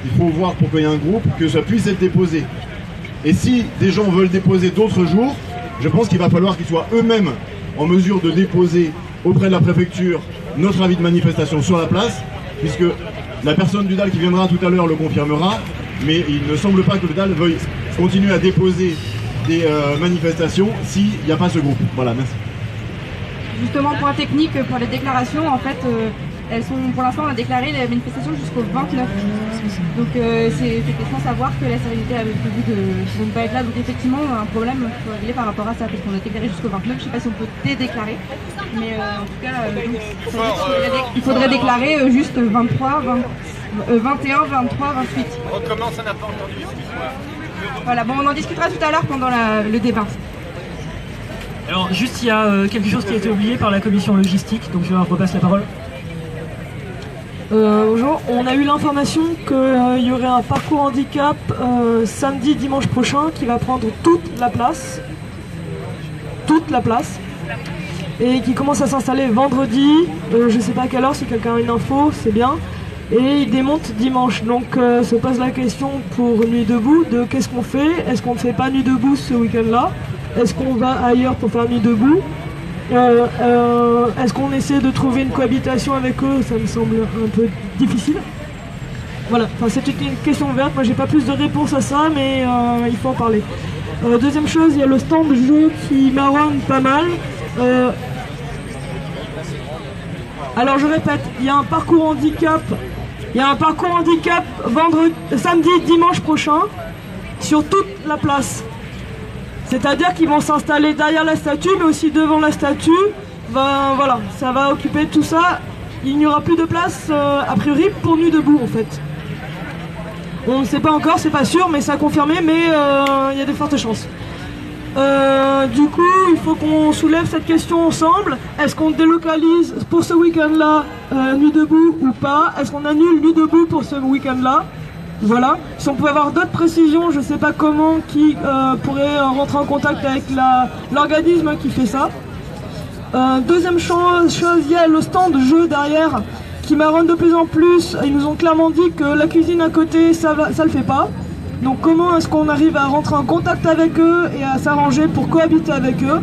il faut voir pour qu'il y ait un groupe que ça puisse être déposé. Et si des gens veulent déposer d'autres jours, je pense qu'il va falloir qu'ils soient eux-mêmes en mesure de déposer auprès de la préfecture notre avis de manifestation sur la place, puisque la personne du DAL qui viendra tout à l'heure le confirmera, mais il ne semble pas que le DAL veuille continuer à déposer des manifestations s'il n'y a pas ce groupe. Voilà, merci. Justement, point technique pour les déclarations, en fait, elles sont, pour l'instant, on a déclaré les manifestations jusqu'au 29. Donc c'était sans savoir que la sérénité avait prévu de ne pas être là. Donc effectivement, un problème faut régler par rapport à ça, parce qu'on a déclaré jusqu'au 29. Je ne sais pas si on peut déclarer, mais en tout cas, il faudrait déclarer juste 23, 21, 23, 28. Recommence, ça n'a pas entendu, excuse-moi. Voilà, bon, on en discutera tout à l'heure pendant le débat. Alors juste, il y a quelque chose qui a été oublié par la commission logistique, donc je repasse la parole. Bonjour, on a eu l'information qu'il y aurait un parcours handicap samedi, dimanche prochain qui va prendre toute la place, et qui commence à s'installer vendredi, je sais pas à quelle heure, si quelqu'un a une info, c'est bien, et il démonte dimanche. Donc se pose la question pour Nuit Debout de qu'est-ce qu'on fait. Est-ce qu'on ne fait pas Nuit Debout ce week-end-là? Est-ce qu'on va ailleurs pour faire Nuit Debout? Est-ce qu'on essaie de trouver une cohabitation avec eux? Ça me semble un peu difficile. Voilà, enfin, c'est une question ouverte, moi j'ai pas plus de réponse à ça, mais il faut en parler. Deuxième chose, il y a le stand de jeu qui marronne pas mal. Alors je répète, il y a un parcours handicap, samedi, dimanche prochain sur toute la place. C'est-à-dire qu'ils vont s'installer derrière la statue, mais aussi devant la statue. Ben, voilà, ça va occuper tout ça. Il n'y aura plus de place, a priori, pour Nuit Debout, en fait. On ne sait pas encore, c'est pas sûr, mais c'est à confirmer, mais il y a de fortes chances. Du coup, il faut qu'on soulève cette question ensemble. Est-ce qu'on délocalise pour ce week-end-là Nuit Debout ou pas? Est-ce qu'on annule Nuit Debout pour ce week-end-là? Voilà. Si on pouvait avoir d'autres précisions, je ne sais pas comment, qui pourrait rentrer en contact avec l'organisme qui fait ça. Deuxième chose, il y a le stand de jeu derrière qui marronne de plus en plus. Ils nous ont clairement dit que la cuisine à côté, ça le fait pas. Donc comment est-ce qu'on arrive à rentrer en contact avec eux et à s'arranger pour cohabiter avec eux?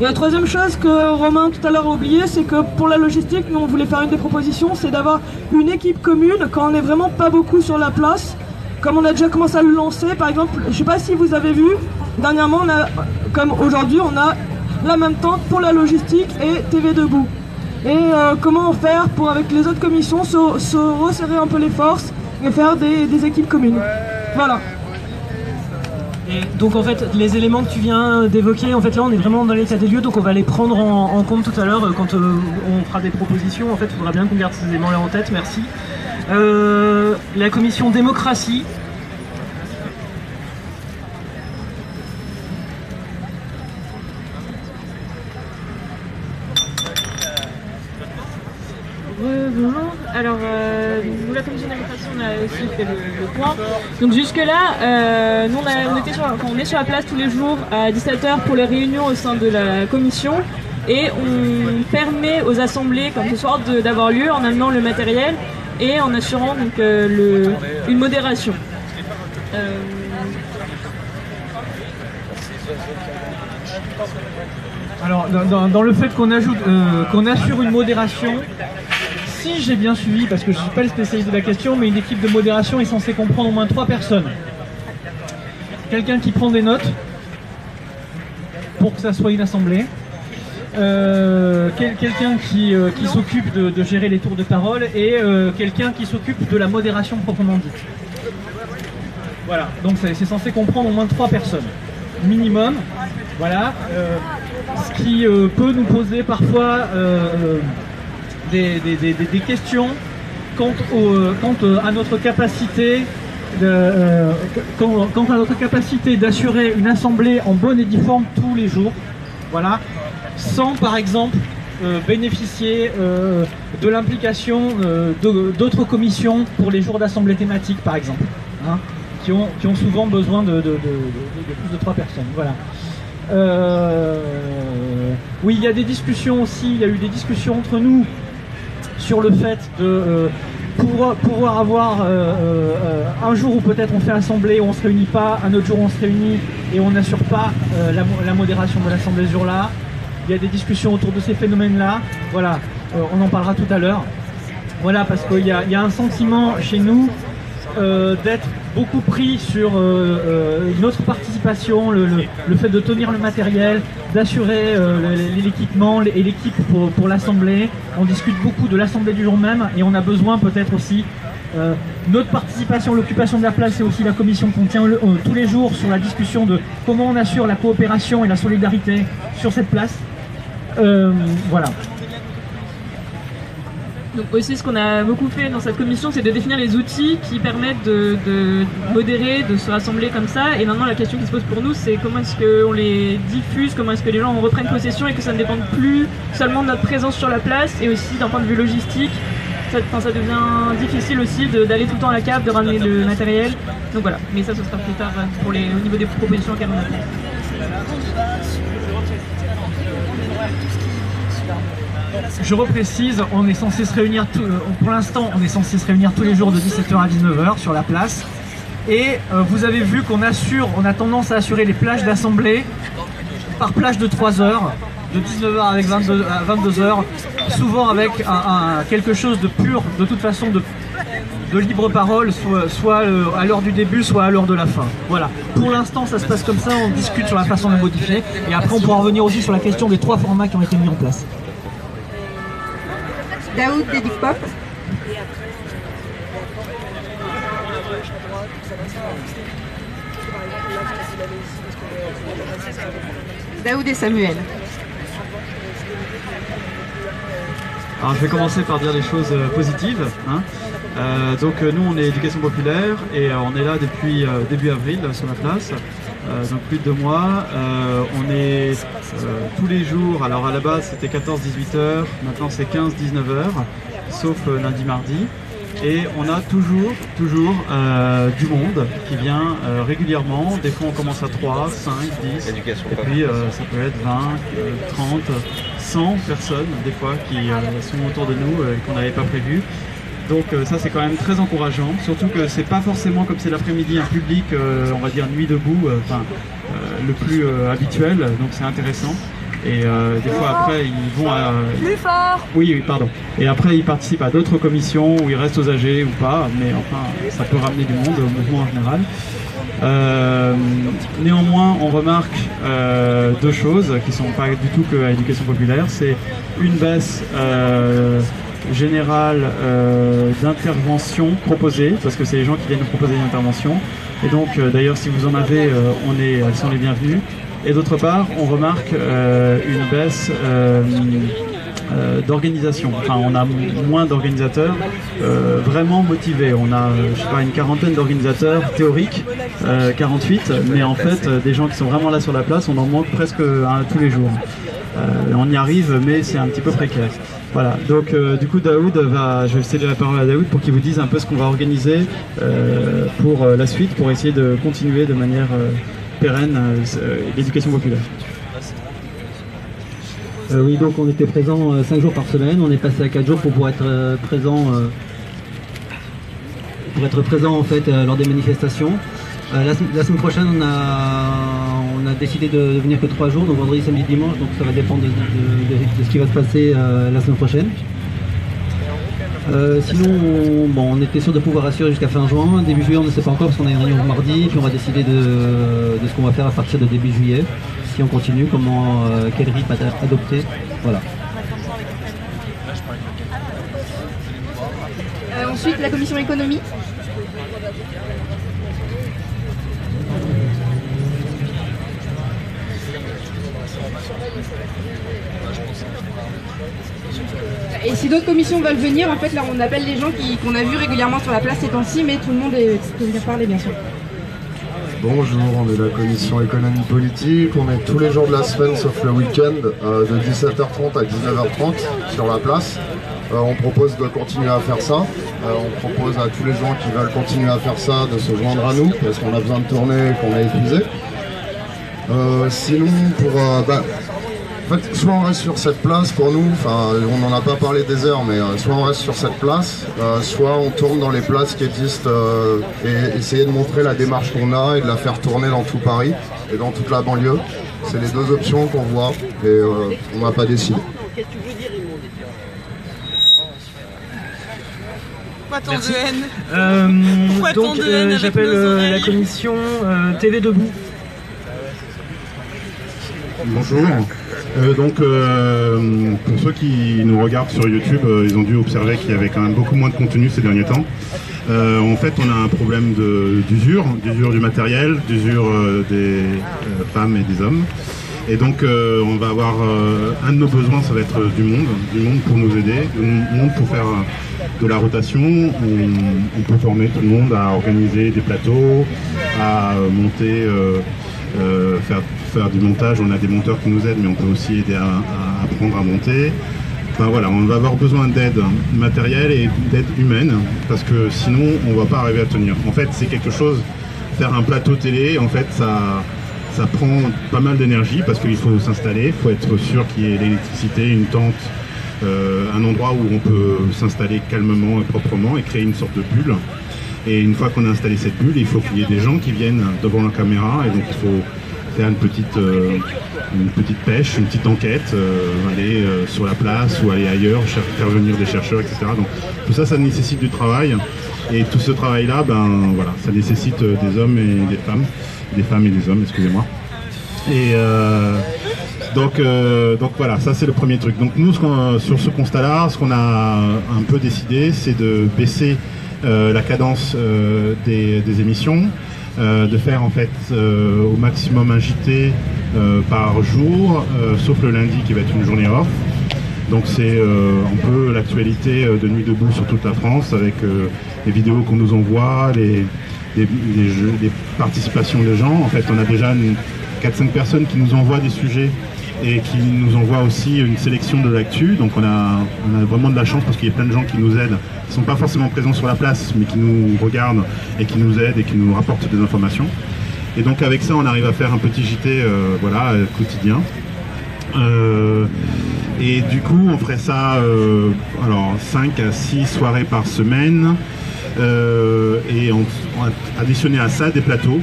Et la troisième chose que Romain tout à l'heure a oublié, c'est que pour la logistique, nous on voulait faire une des propositions, c'est d'avoir une équipe commune quand on n'est vraiment pas beaucoup sur la place. Comme on a déjà commencé à le lancer, par exemple, je ne sais pas si vous avez vu, dernièrement, comme aujourd'hui, on a la même tente pour la logistique et TV Debout. Et comment faire pour, avec les autres commissions, se resserrer un peu les forces et faire des équipes communes. Voilà. Et donc en fait, les éléments que tu viens d'évoquer, en fait là on est vraiment dans l'état des lieux, donc on va les prendre en compte tout à l'heure quand on fera des propositions. En fait, il faudra bien qu'on garde ces éléments-là en tête, merci. La commission démocratie. Alors, nous, la commission démocratie, on a aussi fait le point. Donc jusque-là, nous, on est sur la place tous les jours à 17h pour les réunions au sein de la commission. Et on permet aux assemblées, comme ce soir, d'avoir lieu en amenant le matériel et en assurant donc, une modération. Alors, dans le fait qu'on assure une modération, si j'ai bien suivi, parce que je ne suis pas le spécialiste de la question, mais une équipe de modération est censée comprendre au moins 3 personnes. Quelqu'un qui prend des notes, pour que ça soit une assemblée. Quelqu'un qui s'occupe de gérer les tours de parole, et quelqu'un qui s'occupe de la modération proprement dite. Voilà, donc c'est censé comprendre au moins 3 personnes, minimum. Voilà, ce qui peut nous poser parfois des questions quant à notre capacité d'assurer une assemblée en bonne et due forme tous les jours, voilà, sans par exemple bénéficier de l'implication d'autres commissions pour les jours d'assemblée thématique par exemple, hein, qui ont souvent besoin de plus de 3 personnes. Voilà. Oui, il y a des discussions aussi, il y a eu des discussions entre nous sur le fait de pouvoir avoir un jour où peut-être on fait assemblée, où on ne se réunit pas, un autre jour où on se réunit et on n'assure pas la modération de l'assemblée ce jour-là. Il y a des discussions autour de ces phénomènes-là, voilà, on en parlera tout à l'heure. Voilà, parce qu'il y a un sentiment chez nous d'être beaucoup pris sur notre participation, le fait de tenir le matériel, d'assurer l'équipement et l'équipe pour l'assemblée. On discute beaucoup de l'assemblée du jour même et on a besoin peut-être aussi notre participation, l'occupation de la place, c'est aussi la commission qu'on tient tous les jours sur la discussion de comment on assure la coopération et la solidarité sur cette place. Voilà. Donc aussi ce qu'on a beaucoup fait dans cette commission, c'est de définir les outils qui permettent de modérer, de se rassembler comme ça. Et maintenant la question qui se pose pour nous, c'est comment est-ce qu'on les diffuse, comment est-ce que les gens en reprennent possession et que ça ne dépende plus seulement de notre présence sur la place, et aussi d'un point de vue logistique, ça devient difficile aussi d'aller tout le temps à la cave, de ramener le matériel. Donc voilà, mais ça ce sera plus tard au niveau des propositions qu'elle a fait. Je reprécise, on est censé se réunir, pour l'instant, on est censé se réunir tous les jours de 17h à 19h sur la place. Et vous avez vu qu'on on a tendance à assurer les plages d'assemblée par plage de 3 heures, de 19h avec 22h, souvent avec quelque chose de pur, de toute façon, de libre parole, soit à l'heure du début, soit à l'heure de la fin. Voilà. Pour l'instant, ça se passe comme ça, on discute sur la façon de modifier, et après on pourra revenir aussi sur la question des 3 formats qui ont été mis en place. Daoud d'Edicpop. Daoud et Samuel. Alors je vais commencer par dire des choses positives. Donc nous on est éducation populaire et on est là depuis début avril sur la place. Donc plus de 2 mois. On est tous les jours, alors à la base c'était 14-18h, maintenant c'est 15-19h, sauf lundi mardi. Et on a toujours du monde qui vient régulièrement. Des fois on commence à 3, 5, 10, et puis ça peut être 20, 30, 100 personnes des fois qui sont autour de nous et qu'on n'avait pas prévu. Donc ça c'est quand même très encourageant, surtout que c'est pas forcément comme c'est l'après-midi un public, on va dire nuit debout, le plus habituel, donc c'est intéressant. Et des fois après ils vont à... Plus fort. Oui, pardon. Et après ils participent à d'autres commissions où ils restent aux AG ou pas, mais enfin ça peut ramener du monde au mouvement en général. Néanmoins on remarque 2 choses qui sont pas du tout que à l'éducation populaire, c'est une baisse générale d'intervention proposées, parce que c'est les gens qui viennent nous proposer une intervention, et donc d'ailleurs si vous en avez, elles sont les bienvenues. Et d'autre part, on remarque une baisse d'organisation. Enfin, on a moins d'organisateurs vraiment motivés. On a, je sais pas, une quarantaine d'organisateurs théoriques, 48, mais en fait, des gens qui sont vraiment là sur la place, on en manque presque tous les jours. On y arrive, mais c'est un petit peu précaire. Voilà, donc du coup Daoud je vais céder la parole à Daoud pour qu'il vous dise un peu ce qu'on va organiser pour la suite, pour essayer de continuer de manière pérenne l'éducation populaire. Oui, donc on était présent 5 jours par semaine, on est passé à 4 jours pour être présent en fait lors des manifestations. La semaine prochaine on a décidé de venir que 3 jours, donc vendredi, samedi, dimanche, donc ça va dépendre de ce qui va se passer la semaine prochaine. Sinon, on était sûr de pouvoir assurer jusqu'à fin juin. Début juillet, on ne sait pas encore parce qu'on a une réunion mardi, puis on va décider de ce qu'on va faire à partir de début juillet. Si on continue, quel rythme adopter. Voilà. Ensuite, la commission économie. Et si d'autres commissions veulent venir, en fait, là, on appelle les gens qu'on a vus régulièrement sur la place ces temps-ci, mais tout le monde peut venir parler, bien sûr. Bonjour, on est la commission économie politique. On est tous les jours de la semaine, sauf le week-end, de 17h30 à 19h30 sur la place. On propose de continuer à faire ça. On propose à tous les gens qui veulent continuer à faire ça de se joindre à nous, parce qu'on a besoin de tourner et qu'on a épuisé. Sinon, en fait, soit on reste sur cette place pour nous, on n'en a pas parlé des heures, mais soit on reste sur cette place, soit on tourne dans les places qui existent et essayer de montrer la démarche qu'on a et de la faire tourner dans tout Paris et dans toute la banlieue. C'est les 2 options qu'on voit et on n'a pas décidé. Pourquoi tant de haine Donc j'appelle la commission TV Debout. Bonjour. Pour ceux qui nous regardent sur YouTube, ils ont dû observer qu'il y avait quand même beaucoup moins de contenu ces derniers temps. En fait, on a un problème d'usure du matériel, d'usure des femmes et des hommes. Et donc, on va avoir un de nos besoins, ça va être du monde pour nous aider, du monde pour faire de la rotation. On peut former tout le monde à organiser des plateaux, à monter, faire du montage. On a des monteurs qui nous aident, mais on peut aussi aider à apprendre à monter. Enfin voilà, on va avoir besoin d'aide matérielle et d'aide humaine, parce que sinon on va pas arriver à tenir. En fait, c'est quelque chose, faire un plateau télé, en fait, ça prend pas mal d'énergie, parce qu'il faut s'installer, il faut être sûr qu'il y ait l'électricité, une tente, un endroit où on peut s'installer calmement et proprement et créer une sorte de bulle. Et une fois qu'on a installé cette bulle, il faut qu'il y ait des gens qui viennent devant la caméra, et donc il faut faire une petite pêche, une petite enquête, aller sur la place ou aller ailleurs, faire venir des chercheurs, etc. Donc tout ça, ça nécessite du travail, et tout ce travail-là, ben voilà, ça nécessite des hommes et des femmes et des hommes, excusez-moi. Et donc voilà, ça c'est le premier truc. Donc nous, sur ce constat-là, ce qu'on a un peu décidé, c'est de baisser la cadence des émissions, de faire en fait au maximum un JT par jour, sauf le lundi qui va être une journée off. Donc c'est un peu l'actualité de Nuit debout sur toute la France, avec les vidéos qu'on nous envoie, les participations des gens. En fait, on a déjà 4-5 personnes qui nous envoient des sujets et qui nous envoient aussi une sélection de l'actu. Donc on a vraiment de la chance, parce qu'il y a plein de gens qui nous aident, qui ne sont pas forcément présents sur la place, mais qui nous regardent et qui nous aident et qui nous rapportent des informations. Et donc avec ça, on arrive à faire un petit JT voilà, quotidien. Et du coup, on ferait ça alors 5 à 6 soirées par semaine. Et on additionner à ça des plateaux,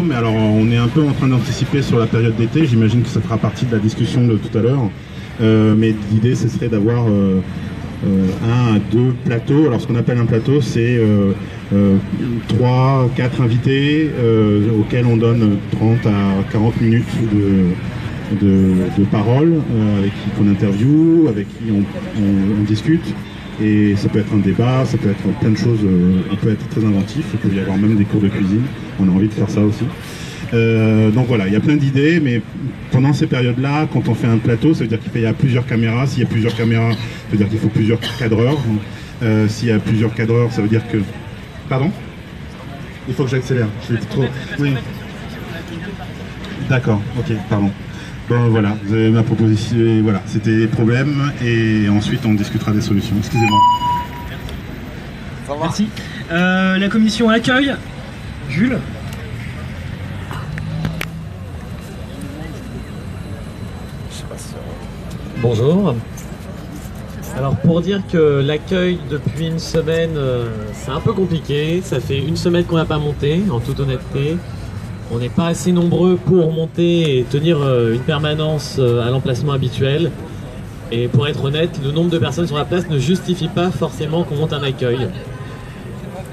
mais alors on est un peu en train d'anticiper sur la période d'été. J'imagine que ça fera partie de la discussion de tout à l'heure, mais l'idée ce serait d'avoir 1 à 2 plateaux. Alors ce qu'on appelle un plateau, c'est 3, 4 invités auxquels on donne 30 à 40 minutes de parole, avec qui on interviewe, avec qui on discute. Et ça peut être un débat, ça peut être plein de choses, on peut être très inventif, il peut y avoir même des cours de cuisine, on a envie de faire ça aussi. Donc voilà, il y a plein d'idées, mais pendant ces périodes-là, quand on fait un plateau, ça veut dire qu'il y a plusieurs caméras. S'il y a plusieurs caméras, ça veut dire qu'il faut plusieurs cadreurs. S'il y a plusieurs cadreurs, ça veut dire que... Pardon ? Il faut que j'accélère, je suis trop... Oui. D'accord, ok, pardon. Bon voilà, vous avez ma proposition, voilà, c'était les problèmes, et ensuite on discutera des solutions. Excusez-moi. Merci. La commission accueil, Jules. Bonjour. Alors pour dire que l'accueil depuis une semaine, c'est un peu compliqué. Ça fait une semaine qu'on n'a pas monté, en toute honnêteté. On n'est pas assez nombreux pour monter et tenir une permanence à l'emplacement habituel. Et pour être honnête, le nombre de personnes sur la place ne justifie pas forcément qu'on monte un accueil.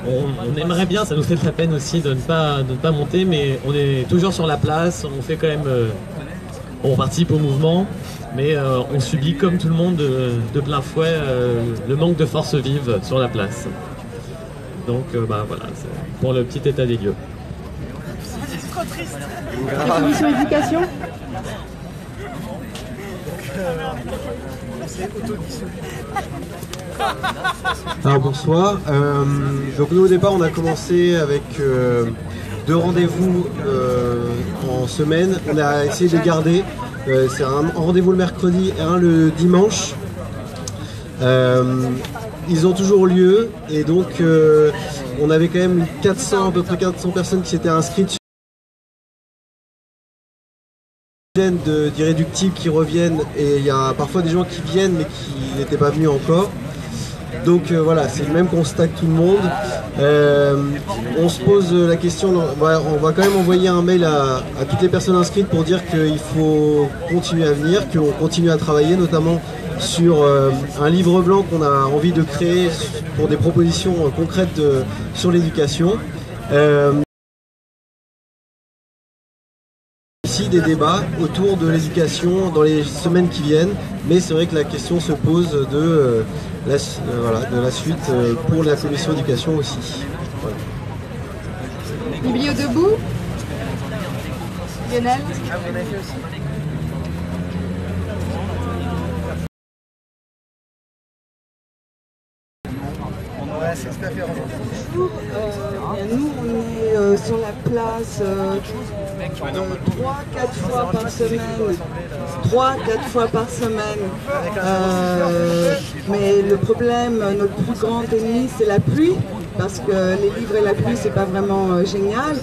On aimerait bien, ça nous fait de la peine aussi de ne pas monter, mais on est toujours sur la place, on fait quand même... on participe au mouvement, mais on subit comme tout le monde de plein fouet le manque de force vive sur la place. Donc bah, voilà, c'est pour le petit état des lieux. C'est trop triste. La commission éducation. Alors bonsoir. Donc nous au départ on a commencé avec 2 rendez-vous en semaine. On a essayé de les garder. C'est un rendez-vous le mercredi et un le dimanche. Ils ont toujours lieu et donc on avait quand même à peu près 400 personnes qui s'étaient inscrites. D'irréductibles qui reviennent, et il y a parfois des gens qui viennent mais qui n'étaient pas venus encore. Donc voilà, c'est le même constat que tout le monde. On se pose la question, on va quand même envoyer un mail à toutes les personnes inscrites pour dire qu'il faut continuer à venir, qu'on continue à travailler, notamment sur un livre blanc qu'on a envie de créer pour des propositions concrètes sur l'éducation. Ici des débats autour de l'éducation dans les semaines qui viennent, mais c'est vrai que la question se pose de la suite pour la commission éducation aussi. Voilà. Biblio debout. Lionel. Bonjour, nous on est sur la place 3-4 fois par semaine. 3-4 fois par semaine. Mais le problème, notre plus grand ennemi, c'est la pluie, parce que les livres et la pluie, c'est pas vraiment génial.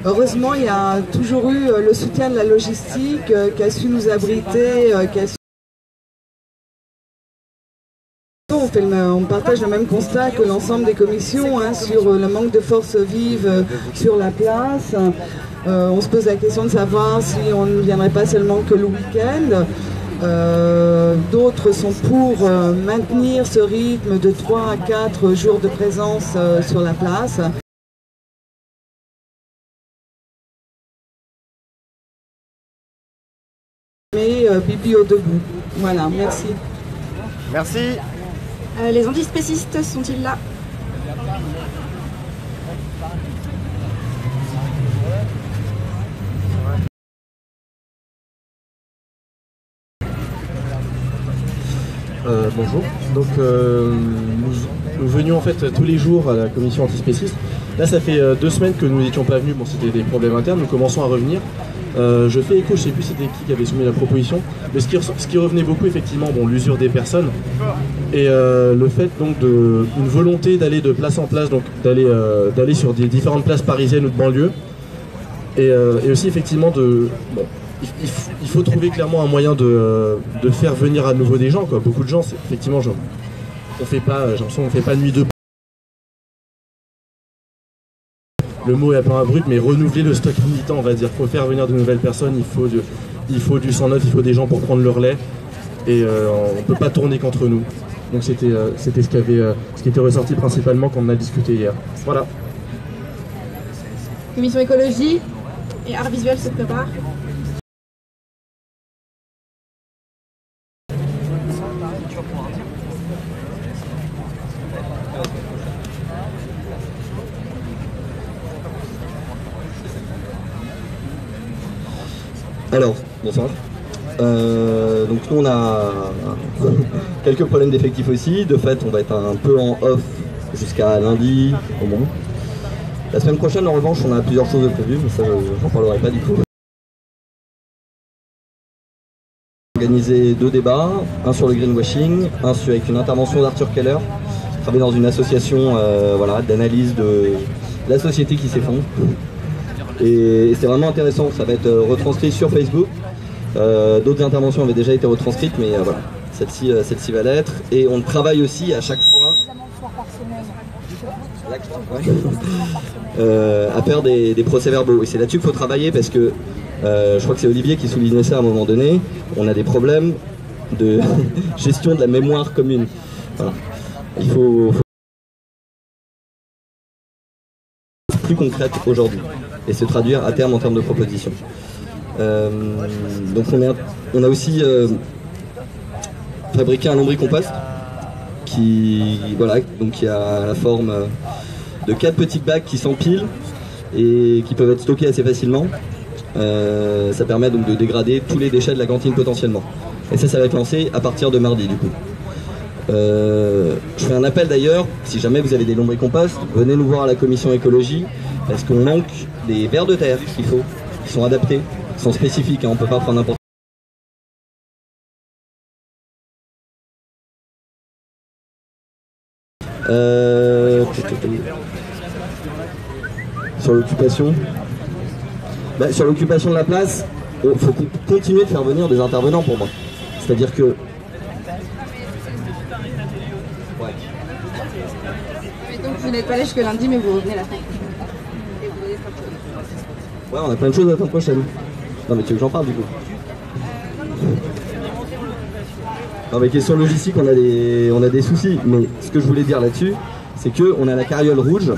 Heureusement, il y a toujours eu le soutien de la logistique qui a su nous abriter, On partage le même constat que l'ensemble des commissions sur le manque de forces vives sur la place. On se pose la question de savoir si on ne viendrait pas seulement que le week-end. D'autres sont pour maintenir ce rythme de 3 à 4 jours de présence sur la place. Mais biblio debout. Voilà, merci. Merci. Les antispécistes sont-ils là? Bonjour. Donc nous venions en fait tous les jours à la commission antispéciste. Là ça fait 2 semaines que nous n'étions pas venus, bon c'était des problèmes internes, nous commençons à revenir. Je fais écho, je ne sais plus c'était qui avait soumis la proposition, mais ce qui revenait beaucoup effectivement, bon, l'usure des personnes et le fait donc une volonté d'aller de place en place, donc d'aller sur des différentes places parisiennes ou de banlieue, et aussi effectivement il faut trouver clairement un moyen de faire venir à nouveau des gens, quoi. Beaucoup de gens, effectivement, j'ai l'impression qu'on fait pas nuit de. Le mot est un peu abrupt, mais renouveler le stock militant, on va dire. Il faut faire venir de nouvelles personnes, il faut du sang neuf, il faut des gens pour prendre le relais. Et on ne peut pas tourner qu'entre nous. Donc c'était ce qui était ressorti principalement quand on a discuté hier. Voilà. Commission écologie et art visuel se prépare. Alors, bonsoir. Donc nous on a quelques problèmes d'effectifs aussi. De fait, on va être un peu en off jusqu'à lundi au moins. La semaine prochaine, en revanche, on a plusieurs choses de prévues, mais ça, j'en parlerai pas du coup. Organiser 2 débats, un sur le greenwashing, un avec une intervention d'Arthur Keller, qui travaille dans une association d'analyse de la société qui s'effondre. Et c'est vraiment intéressant, ça va être retranscrit sur Facebook. D'autres interventions avaient déjà été retranscrites, mais voilà, celle-ci va l'être. Et on travaille aussi à chaque fois à faire des procès-verbaux. Et c'est là-dessus qu'il faut travailler parce que je crois que c'est Olivier qui soulignait ça à un moment donné. On a des problèmes de gestion de la mémoire commune. Voilà. Il faut plus concrète aujourd'hui et se traduire à terme en termes de propositions. Donc on a aussi fabriqué un lombricompost qui a la forme de 4 petits bacs qui s'empilent et qui peuvent être stockés assez facilement. Ça permet donc de dégrader tous les déchets de la cantine potentiellement. Et ça va être lancé à partir de mardi du coup. Je fais un appel d'ailleurs, si jamais vous avez des lombricompost, venez nous voir à la commission écologie, parce qu'on manque des vers de terre qu'il faut, qui sont adaptés, qui sont spécifiques, on ne peut pas prendre n'importe sur l'occupation. Sur l'occupation de la place, il faut continuer de faire venir des intervenants pour moi. C'est-à-dire que Donc vous n'êtes pas allé jusque lundi, mais vous revenez la semaine. Ouais, on a plein de choses la semaine prochaine. Non mais tu veux que j'en parle du coup? Non mais question logistique, on a des soucis. Mais ce que je voulais dire là-dessus, c'est qu'on a la carriole rouge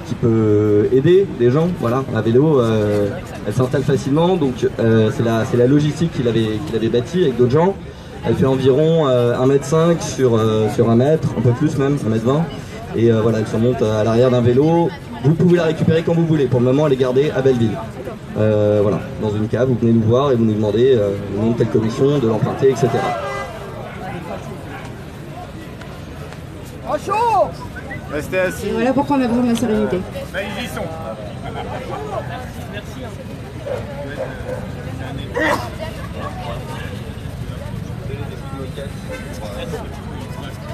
qui peut aider les gens. Voilà, la vélo, elle s'installe facilement. Donc c'est la logistique qu'il avait bâtie avec d'autres gens. Elle fait environ 1,5 m sur 1 mètre, un peu plus même, 1,20 m. Et voilà, elle se monte à l'arrière d'un vélo. Vous pouvez la récupérer quand vous voulez. Pour le moment, elle est gardée à Belleville. Voilà, dans une cave, vous venez nous voir et vous nous demandez le nom de telle commission, de l'emprunter, etc. chaud. Restez assis. Et voilà pourquoi on a besoin de la sérénité. Là, ils y sont.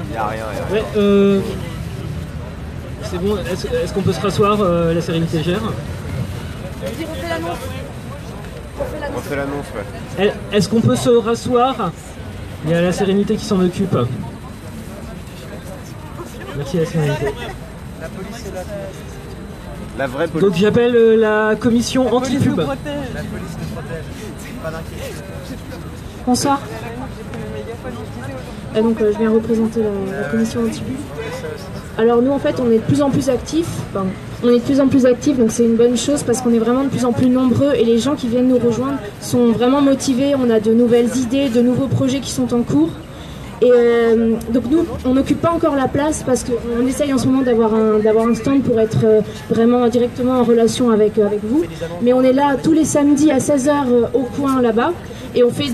Il n'y a rien. Ouais, c'est bon, est-ce qu'on peut se rasseoir, la sérénité gère? On fait l'annonce, ouais. Est-ce qu'on peut se rasseoir? Il y a la sérénité qui s'en occupe. Merci à la sérénité. La police est là. La vraie police. Donc j'appelle la commission anti-pub. La police nous protège. Pas d'inquiétude. Bonsoir. Donc je viens représenter la commission anti-pub. Alors nous en fait on est de plus en plus actifs, donc c'est une bonne chose parce qu'on est vraiment de plus en plus nombreux et les gens qui viennent nous rejoindre sont vraiment motivés, on a de nouvelles idées, de nouveaux projets qui sont en cours. Et donc nous, on n'occupe pas encore la place parce qu'on essaye en ce moment d'avoir un stand pour être vraiment directement en relation avec vous. Mais on est là tous les samedis à 16h au coin là-bas et on fait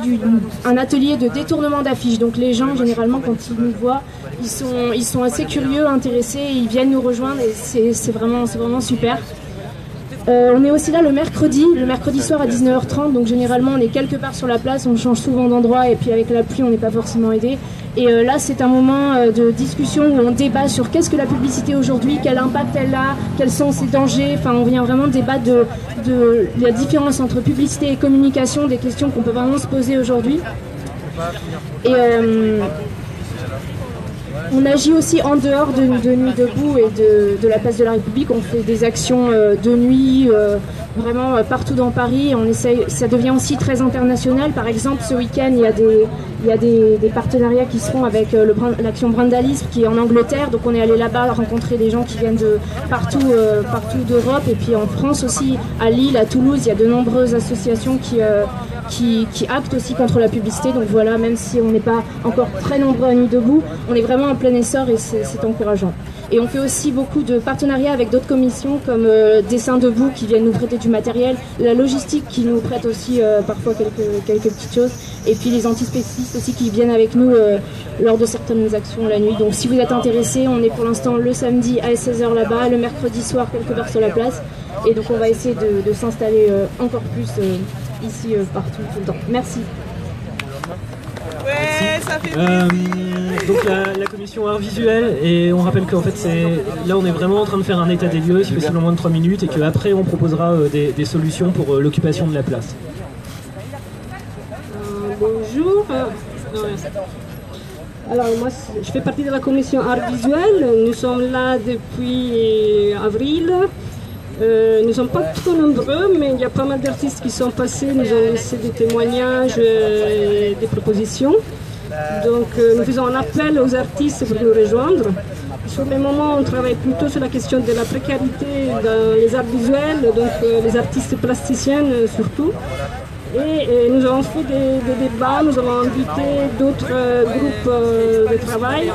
un atelier de détournement d'affiches. Donc les gens, généralement, quand ils nous voient, ils sont assez curieux, intéressés, ils viennent nous rejoindre et c'est vraiment super. On est aussi là le mercredi soir à 19h30, donc généralement on est quelque part sur la place, on change souvent d'endroit et puis avec la pluie on n'est pas forcément aidé. Et là c'est un moment de discussion où on débat sur qu'est-ce que la publicité aujourd'hui, quel impact elle a, quels sont ses dangers, enfin on vient vraiment débattre de la différence entre publicité et communication, des questions qu'on peut vraiment se poser aujourd'hui. Et on agit aussi en dehors de Nuit debout et de la place de la République. On fait des actions de nuit vraiment partout dans Paris. On essaye, ça devient aussi très international. Par exemple, ce week-end, il y a des partenariats qui se font avec l'action Brandalisme qui est en Angleterre. Donc on est allé là-bas rencontrer des gens qui viennent de partout d'Europe et puis en France aussi, à Lille, à Toulouse. Il y a de nombreuses associations qui actent aussi contre la publicité. Donc voilà, même si on n'est pas encore très nombreux à Nuit debout, on est vraiment en plein essor et c'est encourageant. Et on fait aussi beaucoup de partenariats avec d'autres commissions comme Dessin debout qui viennent nous prêter du matériel, la logistique qui nous prête aussi parfois quelques petites choses, et puis les antispécistes aussi qui viennent avec nous lors de certaines actions la nuit. Donc si vous êtes intéressés, on est pour l'instant le samedi à 16h là-bas, le mercredi soir quelque part sur la place, et donc on va essayer de s'installer encore plus ici partout tout le temps. Merci. Ouais, ça fait donc la commission art visuel, et on rappelle qu'en fait là on est vraiment en train de faire un état des lieux, c'est possible en moins de 3 minutes, et qu'après on proposera des solutions pour l'occupation de la place. Bonjour. Alors moi je fais partie de la commission art visuel, nous sommes là depuis avril. Nous ne sommes pas trop nombreux, mais il y a pas mal d'artistes qui sont passés, nous ont laissé des témoignages, des propositions. Donc nous faisons un appel aux artistes pour nous rejoindre. Sur le moment, on travaille plutôt sur la question de la précarité dans les arts visuels, donc les artistes plasticiens surtout. Et nous avons fait des débats, nous avons invité d'autres groupes de travail,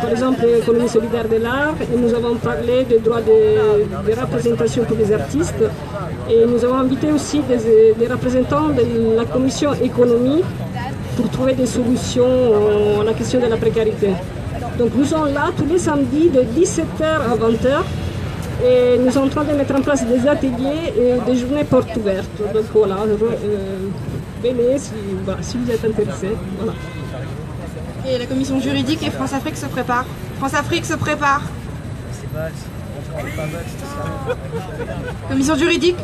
par exemple l'économie solidaire de l'art, et nous avons parlé des droits de représentation pour les artistes. Et nous avons invité aussi des représentants de la commission économie pour trouver des solutions à la question de la précarité. Donc nous sommes là tous les samedis de 17h à 20h. Et nous sommes en train de mettre en place des ateliers et des journées portes ouvertes. Donc voilà, venez si vous êtes intéressés. Voilà. Et la commission juridique et France-Afrique se prépare. France-Afrique se prépare. Commission juridique.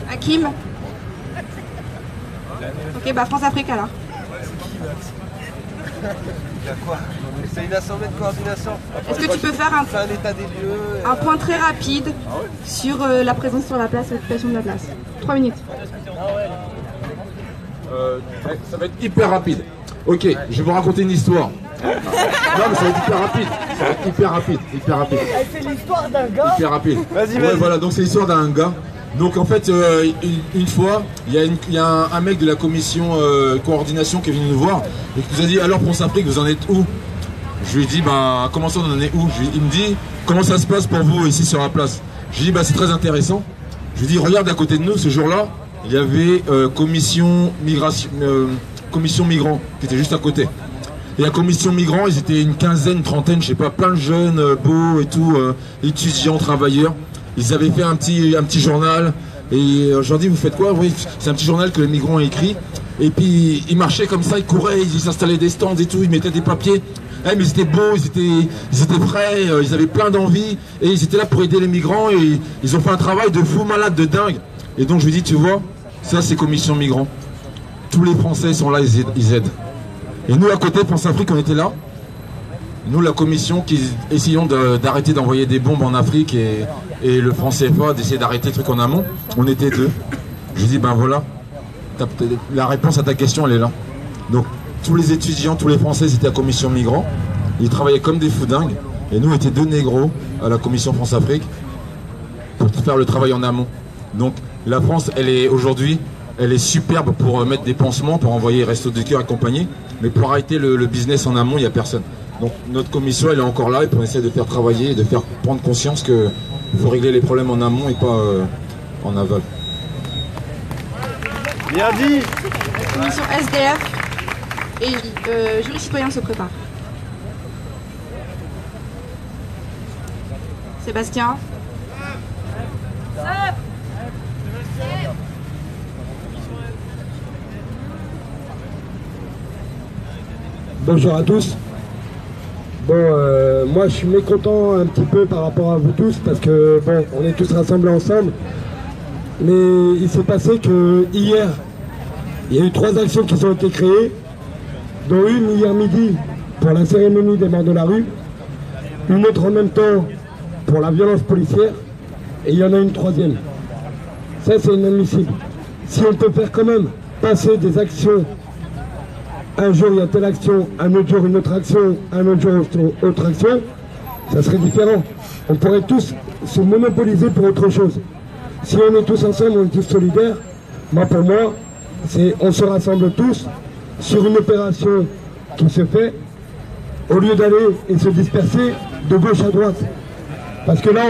Hakim. Ok, bah France-Afrique alors. C'est une assemblée de coordination. Est-ce que tu peux faire un état des lieux, un point très rapide sur la présence sur la place, l'occupation de la place? 3 minutes. Ça va être hyper rapide. Ok, je vais vous raconter une histoire. Non mais ça va être hyper rapide. Ça va être hyper rapide. C'est l'histoire d'un gars. Hyper rapide. Vas-y. Ouais, voilà, donc c'est l'histoire d'un gars. Donc en fait, une fois, il y a un mec de la commission coordination qui est venu nous voir et qui nous a dit, alors France-Afrique, vous en êtes où? Je lui ai dit, bah comment ça on en est où? Il me dit, comment ça se passe pour vous ici sur la place? Je lui ai dit, bah c'est très intéressant. Je lui ai dit, regarde à côté de nous, ce jour-là, il y avait commission migrants qui était juste à côté. Et la commission migrants, ils étaient une quinzaine, trentaine, je sais pas, plein de jeunes, beaux et tout, étudiants, travailleurs. Ils avaient fait un petit journal. Et je leur dis, vous faites quoi? Oui, c'est un petit journal que les migrants ont écrit. Et puis ils marchaient comme ça, ils couraient, ils installaient des stands et tout, ils mettaient des papiers. Mais ils étaient beaux, ils étaient frais, ils avaient plein d'envie. Et ils étaient là pour aider les migrants. Et ils ont fait un travail de fou malade, de dingue. Et donc je lui dis, tu vois, ça c'est commission migrants. Tous les Français sont là, ils aident. Et nous à côté, France Afrique, on était là. Nous, la commission qui essayons d'arrêter d'envoyer des bombes en Afrique et le franc CFA, d'essayer d'arrêter le truc en amont, on était deux. Je dis, ben voilà, la réponse à ta question, elle est là. Donc, tous les étudiants, tous les Français, c'était à la commission migrants. Ils travaillaient comme des fous dingues. Et nous, on était deux négros à la commission France-Afrique pour faire le travail en amont. Donc, la France, elle est aujourd'hui, elle est superbe pour mettre des pansements, pour envoyer Resto du Cœur et compagnie. Mais pour arrêter le business en amont, il n'y a personne. Donc notre commission, elle est encore là et pour essayer de faire travailler et de faire prendre conscience qu'il faut régler les problèmes en amont et pas en aval. Bien dit. Commission SDF et jury citoyen se prépare. Sébastien. Bonjour à tous. Bon, moi je suis mécontent un petit peu par rapport à vous tous parce que bon, on est tous rassemblés ensemble. Mais il s'est passé que hier, il y a eu 3 actions qui ont été créées, dont une hier midi pour la cérémonie des morts de la rue, une autre en même temps pour la violence policière, et il y en a une 3e. Ça c'est inadmissible. Si on peut faire quand même passer des actions, un jour il y a telle action, un autre jour une autre action, un autre jour autre action, ça serait différent. On pourrait tous se monopoliser pour autre chose. Si on est tous ensemble, on est tous solidaires, moi pour moi, on se rassemble tous sur une opération qui se fait, au lieu d'aller et se disperser de gauche à droite. Parce que là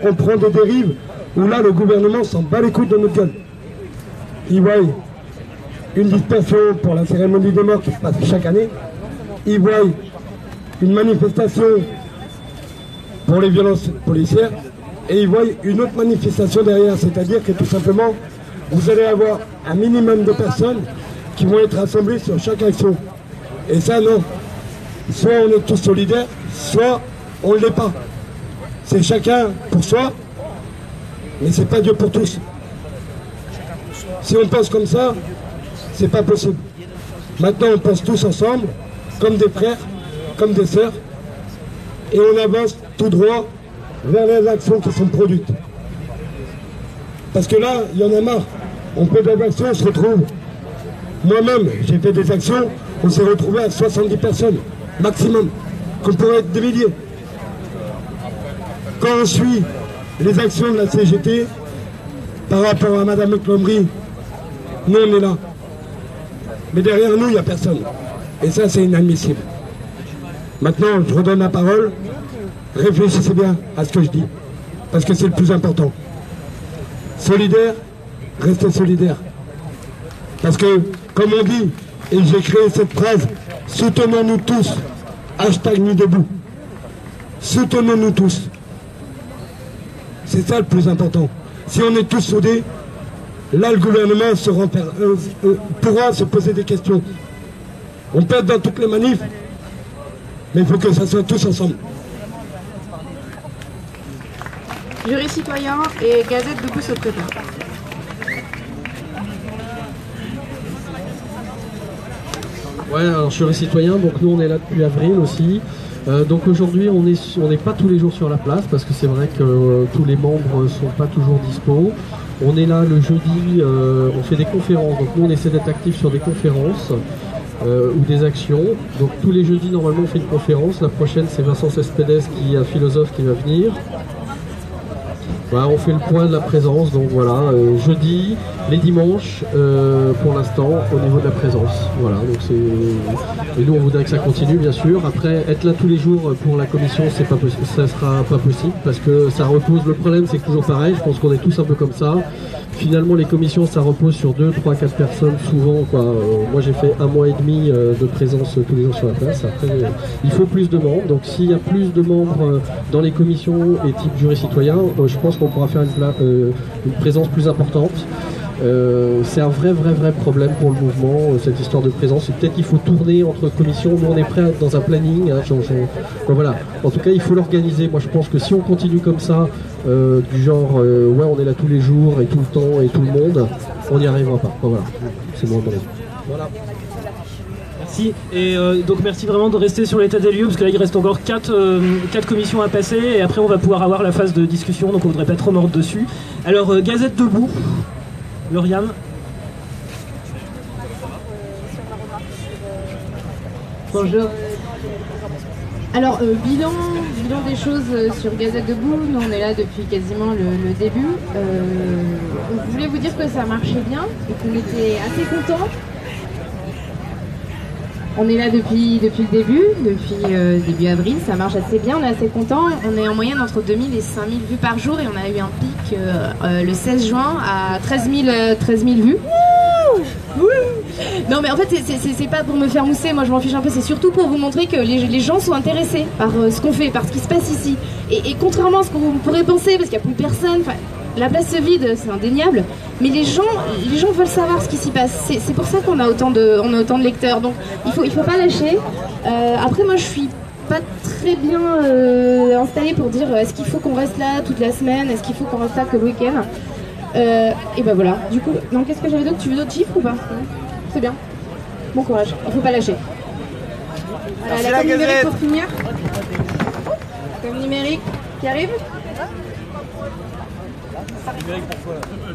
on prend des dérives où là le gouvernement s'en bat les couilles de notre gueule. Ils voient une dispersion pour la cérémonie des morts qui se passe chaque année. Ils voient une manifestation pour les violences policières et ils voient une autre manifestation derrière. C'est-à-dire que tout simplement, vous allez avoir un minimum de personnes qui vont être rassemblées sur chaque action. Et ça, non. Soit on est tous solidaires, soit on ne l'est pas. C'est chacun pour soi, mais c'est pas Dieu pour tous. Si on pense comme ça, c'est pas possible. Maintenant, on pense tous ensemble, comme des frères, comme des sœurs, et on avance tout droit vers les actions qui sont produites. Parce que là, il y en a marre. On fait des actions, on se retrouve. Moi-même, j'ai fait des actions, on s'est retrouvé à 70 personnes, maximum, qu'on pourrait être des milliers. Quand on suit les actions de la CGT, par rapport à Madame Clombry, nous on est là. Mais derrière nous, il n'y a personne. Et ça, c'est inadmissible. Maintenant, je redonne la parole. Réfléchissez bien à ce que je dis. Parce que c'est le plus important. Solidaire, restez solidaire. Parce que, comme on dit, et j'ai créé cette phrase, soutenons-nous tous. Hashtag Nuit debout. Soutenons-nous tous. C'est ça le plus important. Si on est tous soudés, là le gouvernement pourra se poser des questions. On peut être dans toutes les manifs, mais il faut que ça soit tous ensemble. Jury citoyen et Gazette debout se prépare. Ouais, alors jury citoyen, donc nous on est là depuis avril aussi. Donc aujourd'hui on n'est pas tous les jours sur la place parce que c'est vrai que tous les membres ne sont pas toujours dispo. On est là le jeudi, on fait des conférences, donc nous on essaie d'être actifs sur des conférences ou des actions. Donc tous les jeudis normalement on fait une conférence, la prochaine c'est Vincent Cespedes qui est un philosophe qui va venir. Voilà, on fait le point de la présence, donc voilà, jeudi, les dimanches, pour l'instant, au niveau de la présence. Voilà, donc et nous on voudrait que ça continue bien sûr. Après, être là tous les jours pour la commission, c'est pas possible, ça sera pas possible parce que ça repose. Le problème, c'est que toujours pareil. Je pense qu'on est tous un peu comme ça. Finalement, les commissions, ça repose sur 2, 3, 4 personnes souvent, quoi. Moi, j'ai fait 1 mois et demi de présence tous les jours sur la place. Après, il faut plus de membres. Donc, s'il y a plus de membres dans les commissions et type jury citoyen, je pense qu'on pourra faire une présence plus importante. C'est un vrai problème pour le mouvement, cette histoire de présence. Peut-être qu'il faut tourner entre commissions. Nous, on est prêt dans un planning. Hein, voilà. En tout cas, il faut l'organiser. Moi, je pense que si on continue comme ça, du genre, ouais, on est là tous les jours et tout le temps et tout le monde, on n'y arrivera pas. Voilà. C'est mon avis. Voilà. Merci. Et donc merci vraiment de rester sur l'état des lieux parce que là il reste encore 4 commissions à passer et après on va pouvoir avoir la phase de discussion, donc on voudrait pas trop mordre dessus. Alors Gazette debout, Lauriane. Bonjour. Alors bilan des choses sur Gazette debout, nous on est là depuis quasiment le début. On voulait vous dire que ça marchait bien et qu'on était assez contents. On est là depuis le début, début avril, ça marche assez bien, on est assez contents. On est en moyenne entre 2000 et 5000 vues par jour et on a eu un pic le 16 juin à 13 000 vues. Non mais en fait c'est pas pour me faire mousser, moi je m'en fiche un peu, c'est surtout pour vous montrer que les gens sont intéressés par ce qu'on fait, par ce qui se passe ici. Et contrairement à ce qu'on pourrait penser, parce qu'il n'y a plus personne, la place se vide, c'est indéniable, mais les gens veulent savoir ce qui s'y passe. C'est pour ça qu'on a autant de lecteurs, donc il faut pas lâcher. Après moi je suis pas très bien installée pour dire est-ce qu'il faut qu'on reste là toute la semaine, est-ce qu'il faut qu'on reste là que le week-end. Et ben voilà, du coup, non, qu'est-ce que j'avais d'autre? Tu veux d'autres chiffres ou pas? C'est bien. Bon courage, il faut pas lâcher. Voilà, la com numérique pour finir. Com numérique qui arrive.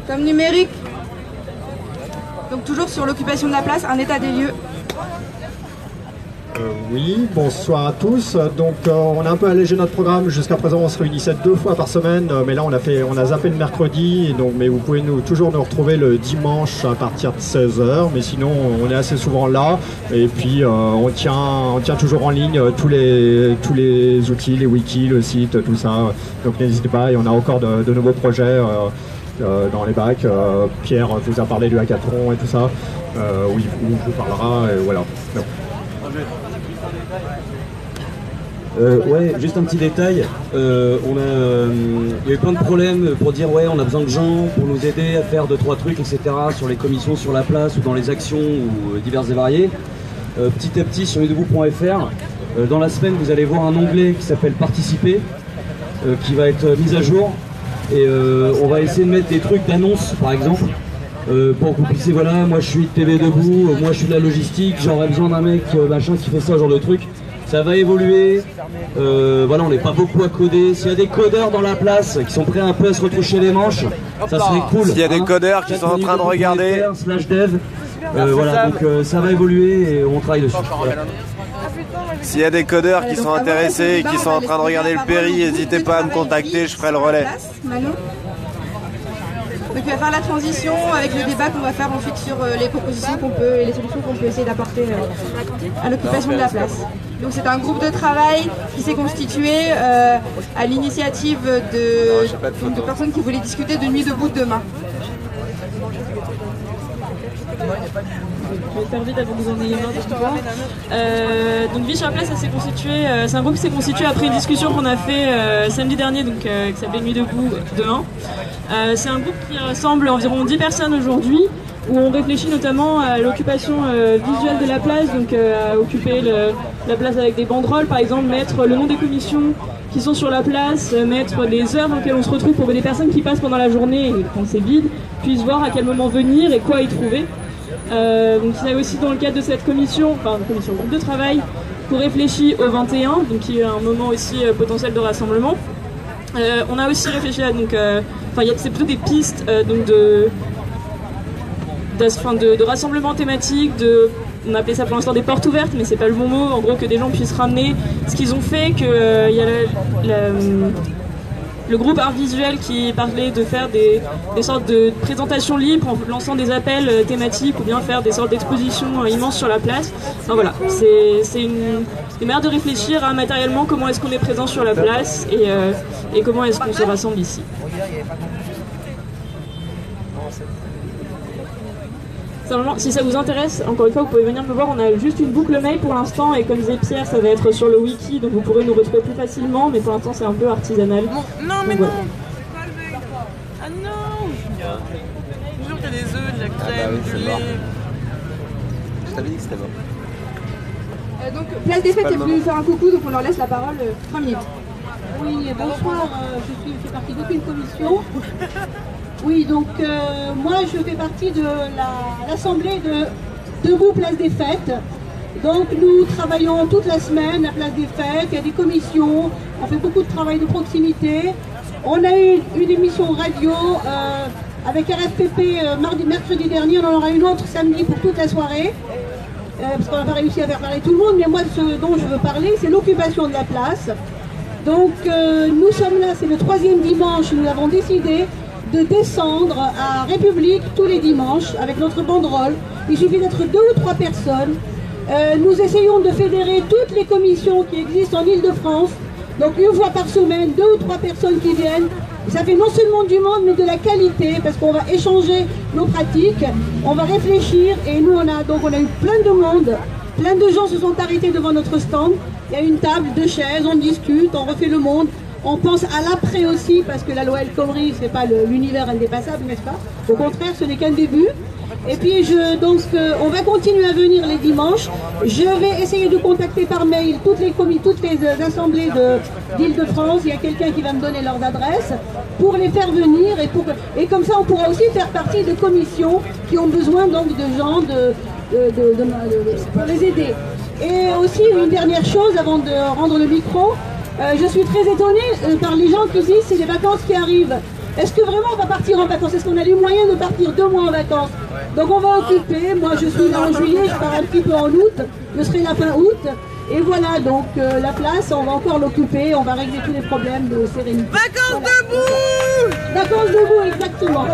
Comme numérique. Donc toujours sur l'occupation de la place, un état des lieux. Oui, bonsoir à tous. Donc on a un peu allégé notre programme. Jusqu'à présent on se réunissait 2 fois par semaine, mais là on a zappé le mercredi, et donc, mais vous pouvez toujours nous retrouver le dimanche à partir de 16h, mais sinon on est assez souvent là, et puis on tient toujours en ligne tous les outils, les wikis, le site, tout ça. Donc n'hésitez pas, et on a encore de nouveaux projets dans les bacs. Pierre vous a parlé du hackathon et tout ça, où il vous parlera, et voilà. Donc. Ouais, juste un petit détail. Il y a eu plein de problèmes pour dire ouais, on a besoin de gens pour nous aider à faire 2-3 trucs, etc. sur les commissions, sur la place ou dans les actions ou diverses et variées. Petit à petit sur nuitdebout.fr, dans la semaine vous allez voir un onglet qui s'appelle Participer, qui va être mis à jour, et on va essayer de mettre des trucs d'annonce par exemple. Pour que vous puissiez, voilà, moi je suis de TV Debout, moi je suis de la logistique, j'aurais besoin d'un mec machin qui fait ça, genre de truc. Ça va évoluer, voilà, on n'est pas beaucoup à coder. S'il y a des codeurs dans la place qui sont prêts un peu à se retroucher les manches, ça serait cool. S'il y a des codeurs qui sont en train de regarder, /dev, voilà, donc ça va évoluer et on travaille dessus. Voilà. S'il y a des codeurs qui sont intéressés et qui sont en train de regarder le péri, n'hésitez pas à me contacter, je ferai le relais. Donc il va faire la transition avec le débat qu'on va faire ensuite sur les propositions qu'on peut et les solutions qu'on peut essayer d'apporter à l'occupation de la place. Donc c'est un groupe de travail qui s'est constitué à l'initiative de personnes qui voulaient discuter de Nuit debout demain. Je vais faire vite avant que vous en ayez marre de tout voir. Donc Vie sur la place, ça s'est constitué, c'est un groupe qui s'est constitué après une discussion qu'on a fait samedi dernier, donc, qui s'appelait Nuit debout demain. C'est un groupe qui rassemble environ 10 personnes aujourd'hui, où on réfléchit notamment à l'occupation visuelle de la place, donc à occuper la place avec des banderoles par exemple, mettre le nom des commissions qui sont sur la place, mettre les heures dans lesquelles on se retrouve pour que des personnes qui passent pendant la journée et quand c'est vide puissent voir à quel moment venir et quoi y trouver. Donc il y a aussi dans le cadre de cette commission, groupe de travail, qu'on réfléchit au 21, donc qui est un moment aussi potentiel de rassemblement. On a aussi réfléchi à c'est plutôt des pistes donc de rassemblement thématique, on appelait ça pour l'instant des portes ouvertes, mais c'est pas le bon mot, en gros que des gens puissent ramener ce qu'ils ont fait, que il y a le groupe art visuel qui parlait de faire des sortes de présentations libres en lançant des appels thématiques ou bien faire des sortes d'expositions immenses sur la place. Enfin voilà, c'est une manière de réfléchir à matériellement comment est-ce qu'on est présent sur la place et comment est-ce qu'on se rassemble ici. Simplement, si ça vous intéresse, encore une fois, vous pouvez venir me voir. On a juste une boucle mail pour l'instant et comme disait Pierre, ça va être sur le wiki, donc vous pourrez nous retrouver plus facilement, mais pour l'instant c'est un peu artisanal. Non, mais donc, non, ah non, toujours qu'il y a des œufs, de la crème, du lait. Je t'avais dit que c'était bon. Donc, Place des Fêtes est venu faire un coucou, donc on leur laisse la parole 3 minutes. Oui, bonsoir, je fais partie d'aucune commission. Oui, donc moi je fais partie de l'assemblée de Debout Place des Fêtes. Donc nous travaillons toute la semaine à Place des Fêtes, il y a des commissions, on fait beaucoup de travail de proximité. On a eu une émission radio avec RFPP mercredi dernier, on en aura une autre samedi pour toute la soirée. Parce qu'on n'a pas réussi à faire parler tout le monde, mais moi ce dont je veux parler, c'est l'occupation de la place. Donc nous sommes là, c'est le 3e dimanche, nous avons décidé de descendre à République tous les dimanches avec notre banderole. Il suffit d'être 2 ou 3 personnes. Nous essayons de fédérer toutes les commissions qui existent en Ile-de-France. Donc une fois par semaine, 2 ou 3 personnes qui viennent. Ça fait non seulement du monde, mais de la qualité, parce qu'on va échanger nos pratiques, on va réfléchir, et nous on a eu plein de monde, plein de gens se sont arrêtés devant notre stand. Il y a une table, 2 chaises, on discute, on refait le monde. On pense à l'après aussi, parce que la loi El Khomri, c'est pas l'univers indépassable, n'est-ce pas? Au contraire, ce n'est qu'un début. Et puis, on va continuer à venir les dimanches. Je vais essayer de contacter par mail toutes les assemblées d'Île-de-France. Il y a quelqu'un qui va me donner leurs adresses pour les faire venir. Et comme ça, on pourra aussi faire partie de commissions qui ont besoin donc de gens pour les aider. Et aussi, une dernière chose, avant de rendre le micro, je suis très étonnée par les gens qui disent c'est les vacances qui arrivent. Est-ce que vraiment on va partir en vacances? Est-ce qu'on a les moyens de partir 2 mois en vacances? Donc on va occuper, moi je suis là en juillet, je pars un petit peu en août, je serai là fin août. Et voilà, donc la place, on va encore l'occuper, on va régler tous les problèmes de sérénité. Vacances debout! Vacances debout, exactement.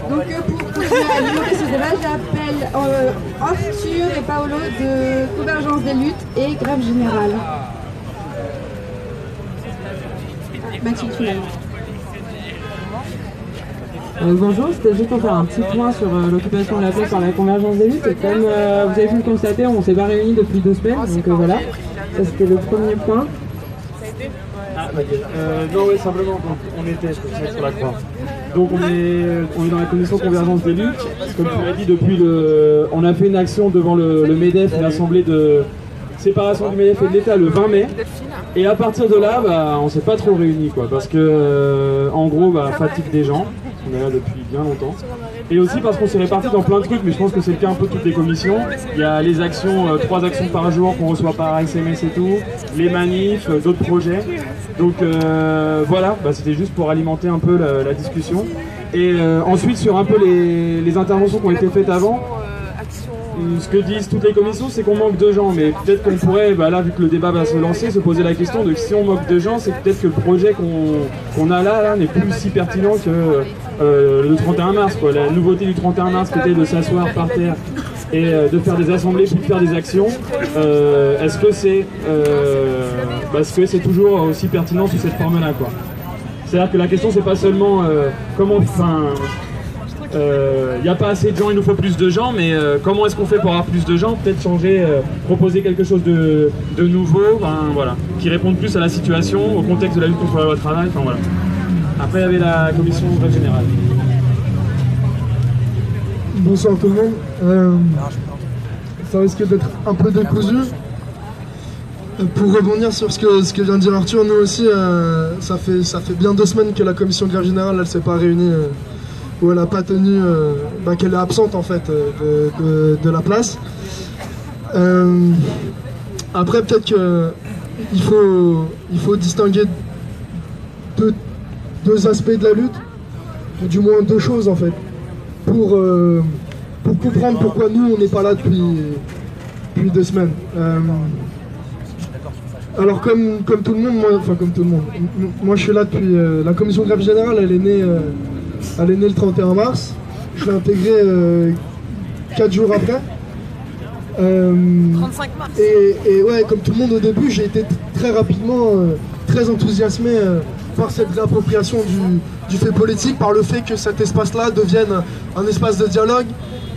Donc pour continuer à alimenter ce débat, j'appelle Arthur et Paolo de Convergence des luttes et Grève Générale. Mathilde finalement. Bonjour, c'était juste pour faire un petit point sur l'occupation de la place par la Convergence des luttes. Et comme vous avez pu le constater, on ne s'est pas réunis depuis 2 semaines, donc voilà, ça c'était le premier point. Non, oui, simplement, donc, on était sur la croix. Donc on est dans la commission Convergence des luttes. Comme tu l'as dit, on a fait une action devant le MEDEF, une assemblée de séparation du MEDEF et de l'État le 20 mai. Et à partir de là, on s'est pas trop réunis, quoi, parce que en gros, fatigue des gens. On est là depuis bien longtemps. Et aussi parce qu'on s'est répartis dans plein de trucs, mais je pense que c'est le cas un peu de toutes les commissions. Il y a les actions, 3 actions par jour qu'on reçoit par SMS et tout, les manifs, d'autres projets. Donc voilà, c'était juste pour alimenter un peu la discussion. Et ensuite sur un peu les interventions qui ont été faites avant, ce que disent toutes les commissions, c'est qu'on manque de gens, mais peut-être qu'on pourrait, là vu que le débat va se lancer, se poser la question de si on manque de gens, c'est peut-être que le projet qu'on a là n'est plus si pertinent que le 31 mars, quoi. La nouveauté du 31 mars qui était de s'asseoir par terre et de faire des assemblées puis de faire des actions, est-ce que c'est toujours aussi pertinent sous cette forme-là, quoi. C'est-à-dire que la question c'est pas seulement il n'y a pas assez de gens, il nous faut plus de gens, mais comment est-ce qu'on fait pour avoir plus de gens? Peut-être changer, proposer quelque chose de nouveau, voilà, qui réponde plus à la situation, au contexte de la lutte contre la loi travail, voilà. Après il y avait la commission Grève Générale. Bonsoir tout le monde. Ça risque d'être un peu décousu. Pour rebondir sur ce que vient de dire Arthur, nous aussi, ça fait bien 2 semaines que la commission Grève Générale elle s'est pas réunie, où elle n'a pas tenu, qu'elle est absente en fait de la place. Après peut-être qu'il faut distinguer deux aspects de la lutte, ou du moins 2 choses en fait, pour comprendre pourquoi nous on n'est pas là depuis 2 semaines. Alors comme tout le monde, moi je suis là depuis la commission grève générale, elle est née le 31 mars. Je l'ai intégrée 4 jours après. 35 mars. Et ouais, comme tout le monde au début, j'ai été très rapidement très enthousiasmé par cette réappropriation du fait politique, par le fait que cet espace-là devienne un espace de dialogue.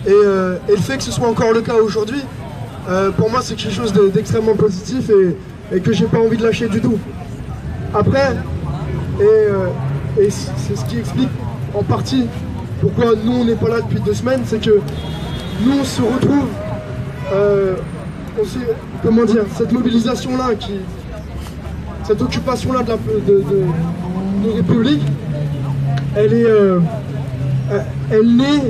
Et le fait que ce soit encore le cas aujourd'hui, pour moi c'est quelque chose d'extrêmement positif et que j'ai pas envie de lâcher du tout. Après, et c'est ce qui explique en partie pourquoi nous on n'est pas là depuis 2 semaines, c'est que nous on se retrouve, comment dire, cette mobilisation-là, cette occupation-là de République, elle naît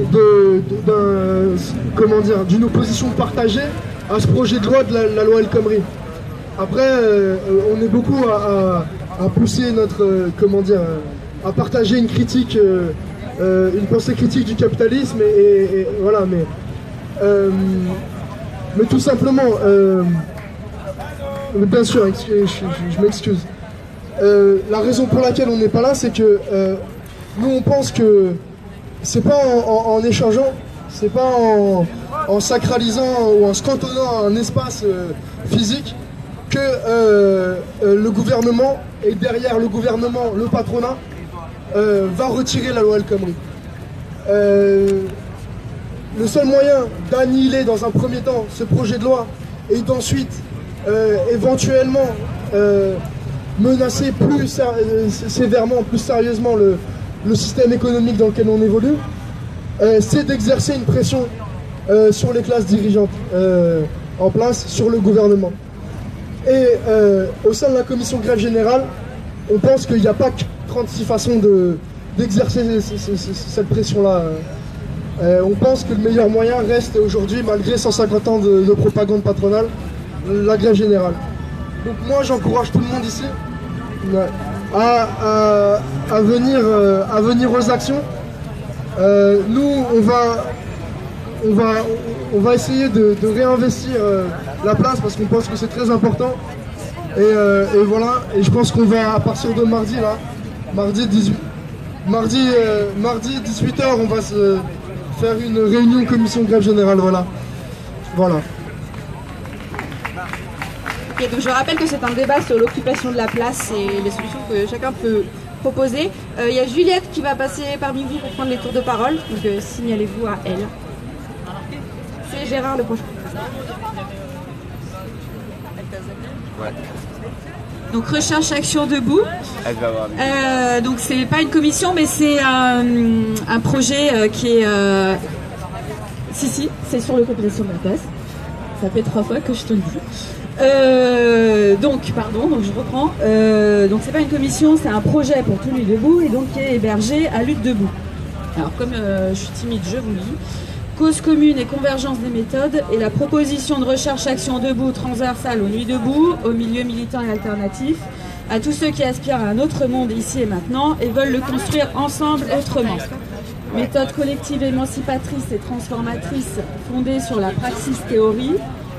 d'une opposition partagée à ce projet de loi de la loi El Khomri. Après, on est beaucoup à pousser notre, à partager une critique, une pensée critique du capitalisme et voilà, mais tout simplement, bien sûr, je m'excuse. La raison pour laquelle on n'est pas là, c'est que nous on pense que c'est pas en échangeant, c'est pas en sacralisant ou en scantonnant un espace physique que le gouvernement, et derrière le gouvernement, le patronat, va retirer la loi El Khomri. Le seul moyen d'annihiler dans un premier temps ce projet de loi et d'ensuite éventuellement menacer plus sévèrement, plus sérieusement le système économique dans lequel on évolue, c'est d'exercer une pression sur les classes dirigeantes en place, sur le gouvernement. Et au sein de la commission grève générale, on pense qu'il n'y a pas que 36 façons d'exercer cette pression-là. On pense que le meilleur moyen reste aujourd'hui, malgré 150 ans de propagande patronale, la grève générale. Donc moi j'encourage tout le monde ici à venir aux actions. Nous on va essayer de réinvestir la place parce qu'on pense que c'est très important. Et voilà, et je pense qu'on va à partir de mardi là, mardi 18h, on va se faire une réunion commission grève générale, voilà. Ok, donc je rappelle que c'est un débat sur l'occupation de la place et les solutions que chacun peut proposer. Il y a Juliette qui va passer parmi vous pour prendre les tours de parole, donc signalez-vous à elle. C'est Gérard le prochain. Ouais. Donc Recherche Action Debout. Donc c'est pas une commission mais c'est un projet qui est... Si, c'est sur l'occupation de la place. Ça fait 3 fois que je te le dis. Donc je reprends. Donc c'est pas une commission, c'est un projet pour tout Nuit Debout et donc qui est hébergé à Lutte Debout. Alors comme je suis timide, je vous lis. Cause commune et convergence des méthodes et la proposition de recherche action debout transversale aux Nuits Debout, aux milieux militants et alternatifs, à tous ceux qui aspirent à un autre monde ici et maintenant et veulent le construire ensemble autrement. Méthode collective émancipatrice et transformatrice fondée sur la praxis théorie,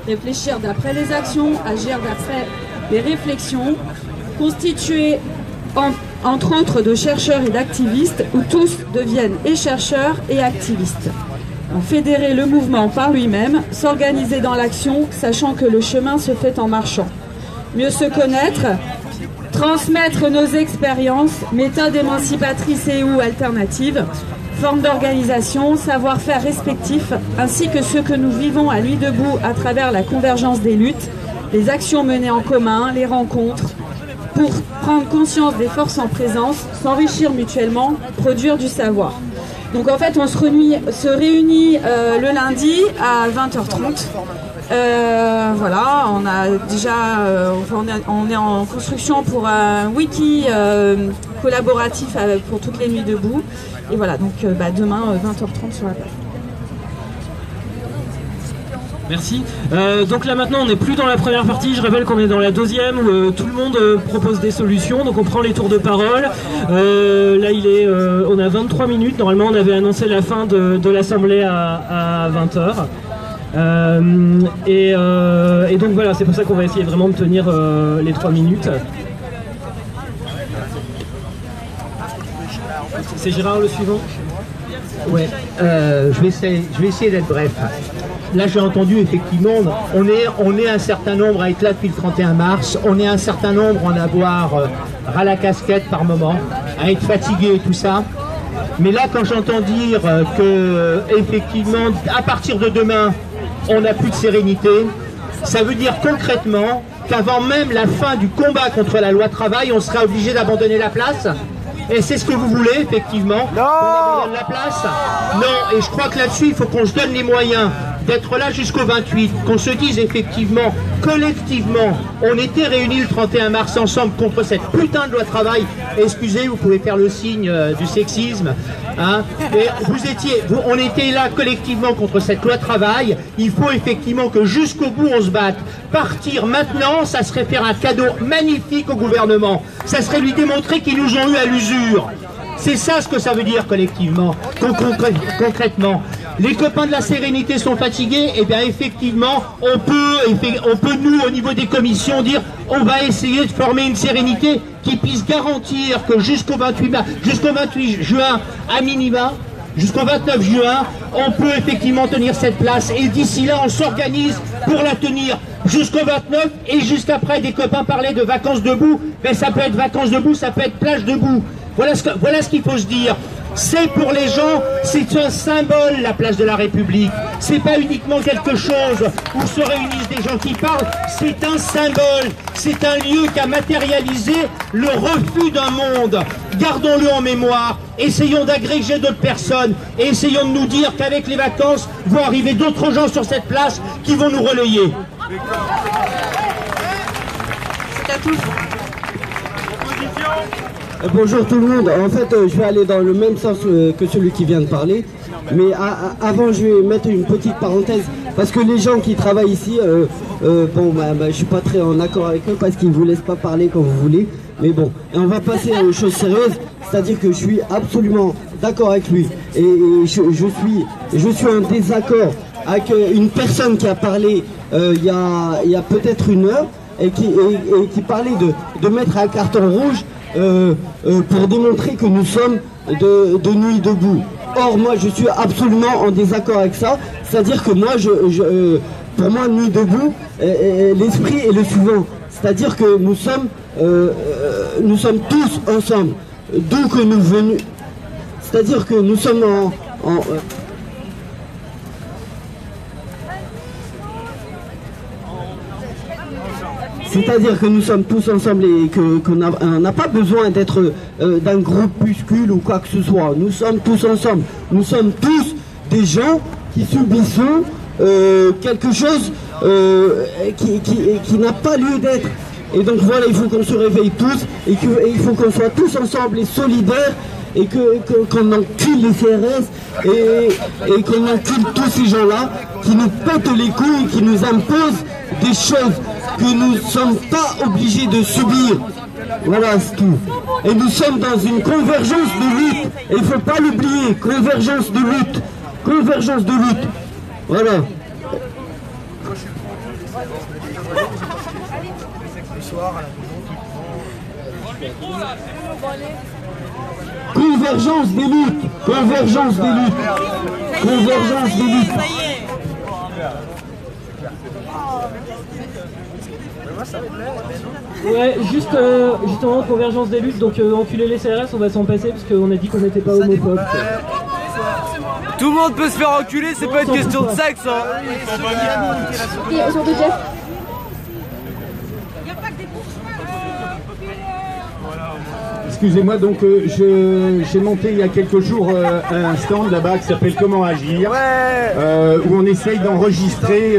réfléchir d'après les actions, agir d'après les réflexions, constituée entre autres de chercheurs et d'activistes où tous deviennent et chercheurs et activistes. Fédérer le mouvement par lui-même, s'organiser dans l'action, sachant que le chemin se fait en marchant. Mieux se connaître, transmettre nos expériences, méthodes émancipatrices et ou alternatives, formes d'organisation, savoir-faire respectifs, ainsi que ceux que nous vivons à Nuit Debout à travers la convergence des luttes, les actions menées en commun, les rencontres, pour prendre conscience des forces en présence, s'enrichir mutuellement, produire du savoir. Donc en fait on se réunit le lundi à 20h30. Voilà, on a déjà, on est en construction pour un wiki collaboratif pour toutes les Nuits Debout. Et voilà, donc demain 20h30 sur la place. Merci. Donc là maintenant on n'est plus dans la première partie, je rappelle qu'on est dans la deuxième où tout le monde propose des solutions, donc on prend les tours de parole. Là on a 23 minutes, normalement on avait annoncé la fin de l'assemblée à 20h. Et donc voilà, c'est pour ça qu'on va essayer vraiment de tenir les 3 minutes. C'est Gérard le suivant. Ouais, je vais essayer d'être bref. Là, j'ai entendu effectivement, on est un certain nombre à être là depuis le 31 mars, on est un certain nombre à en avoir ras la casquette par moment, à être fatigué et tout ça. Mais là, quand j'entends dire que effectivement, à partir de demain, on n'a plus de sérénité, ça veut dire concrètement qu'avant même la fin du combat contre la loi travail, on sera obligé d'abandonner la place. Et c'est ce que vous voulez, effectivement, qu'on abandonne la place? Non, et je crois que là-dessus, il faut qu'on se donne les moyens d'être là jusqu'au 28, qu'on se dise effectivement, collectivement, on était réunis le 31 mars ensemble contre cette putain de loi travail. Excusez, vous pouvez faire le signe du sexisme, hein, et on était là collectivement contre cette loi travail. Il faut effectivement que jusqu'au bout on se batte. Partir maintenant, ça serait faire un cadeau magnifique au gouvernement. Ça serait lui démontrer qu'ils nous ont eu à l'usure. C'est ça ce que ça veut dire collectivement, concrètement. Les copains de la sérénité sont fatigués, et bien effectivement, on peut nous, au niveau des commissions, dire on va essayer de former une sérénité qui puisse garantir que jusqu'au 28 juin, à minima, jusqu'au 29 juin, on peut effectivement tenir cette place. Et d'ici là, on s'organise pour la tenir jusqu'au 29. Et juste après, des copains parlaient de vacances debout. Mais ça peut être vacances debout, ça peut être plage debout. Voilà ce qu'il faut se dire. C'est pour les gens, c'est un symbole, la place de la République. C'est pas uniquement quelque chose où se réunissent des gens qui parlent, c'est un symbole, c'est un lieu qui a matérialisé le refus d'un monde. Gardons-le en mémoire, essayons d'agréger d'autres personnes et essayons de nous dire qu'avec les vacances vont arriver d'autres gens sur cette place qui vont nous relayer. C'est à tous. Bonjour tout le monde, en fait je vais aller dans le même sens que celui qui vient de parler, mais avant je vais mettre une petite parenthèse, parce que les gens qui travaillent ici, je suis pas très en accord avec eux parce qu'ils vous laissent pas parler quand vous voulez, mais bon, et on va passer aux choses sérieuses, c'est-à-dire que je suis absolument d'accord avec lui, et je suis en désaccord avec une personne qui a parlé il y a peut-être une heure, et qui parlait de mettre un carton rouge pour démontrer que nous sommes de nuit debout. Or moi je suis absolument en désaccord avec ça, c'est-à-dire que moi pour moi nuit debout, l'esprit est le suivant, c'est-à-dire que nous sommes tous ensemble, d'où que nous venons, c'est-à-dire que nous sommes c'est-à-dire que nous sommes tous ensemble et qu'on n'a pas besoin d'être d'un groupuscule ou quoi que ce soit. Nous sommes tous ensemble. Nous sommes tous des gens qui subissons quelque chose qui n'a pas lieu d'être. Et donc voilà, il faut qu'on se réveille tous et il faut qu'on soit tous ensemble et solidaires et qu'on encule les CRS et qu'on encule tous ces gens-là qui nous pètent les couilles, qui nous imposent des choses que nous ne sommes pas obligés de subir. Voilà, c'est tout. Et nous sommes dans une convergence de lutte. Et il ne faut pas l'oublier, convergence de lutte. Convergence de lutte. Voilà. Convergence des luttes. Convergence des luttes. Convergence des luttes. Ouais, justement, convergence des luttes, donc enculer les CRS, on va s'en passer parce qu'on a dit qu'on n'était pas homophobes. Tout le monde peut se faire enculer, c'est pas une question de sexe, hein. Excusez-moi, donc j'ai monté il y a quelques jours un stand là-bas qui s'appelle Comment agir, où on essaye d'enregistrer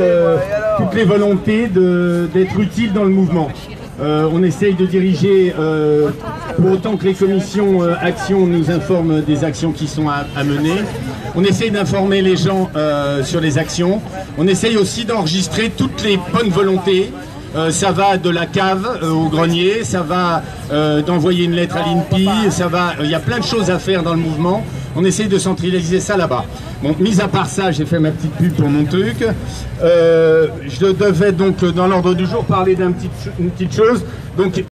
toutes les volontés d'être utile dans le mouvement. On essaye de diriger, pour autant que les commissions actions nous informent des actions qui sont à mener. On essaye d'informer les gens sur les actions. On essaye aussi d'enregistrer toutes les bonnes volontés. Ça va de la cave au grenier, ça va d'envoyer une lettre à l'INPI, il y a plein de choses à faire dans le mouvement. On essaye de centraliser ça là-bas. Bon, mis à part ça, j'ai fait ma petite pub pour mon truc. Je devais donc, dans l'ordre du jour, parler d'une petite chose. Donc,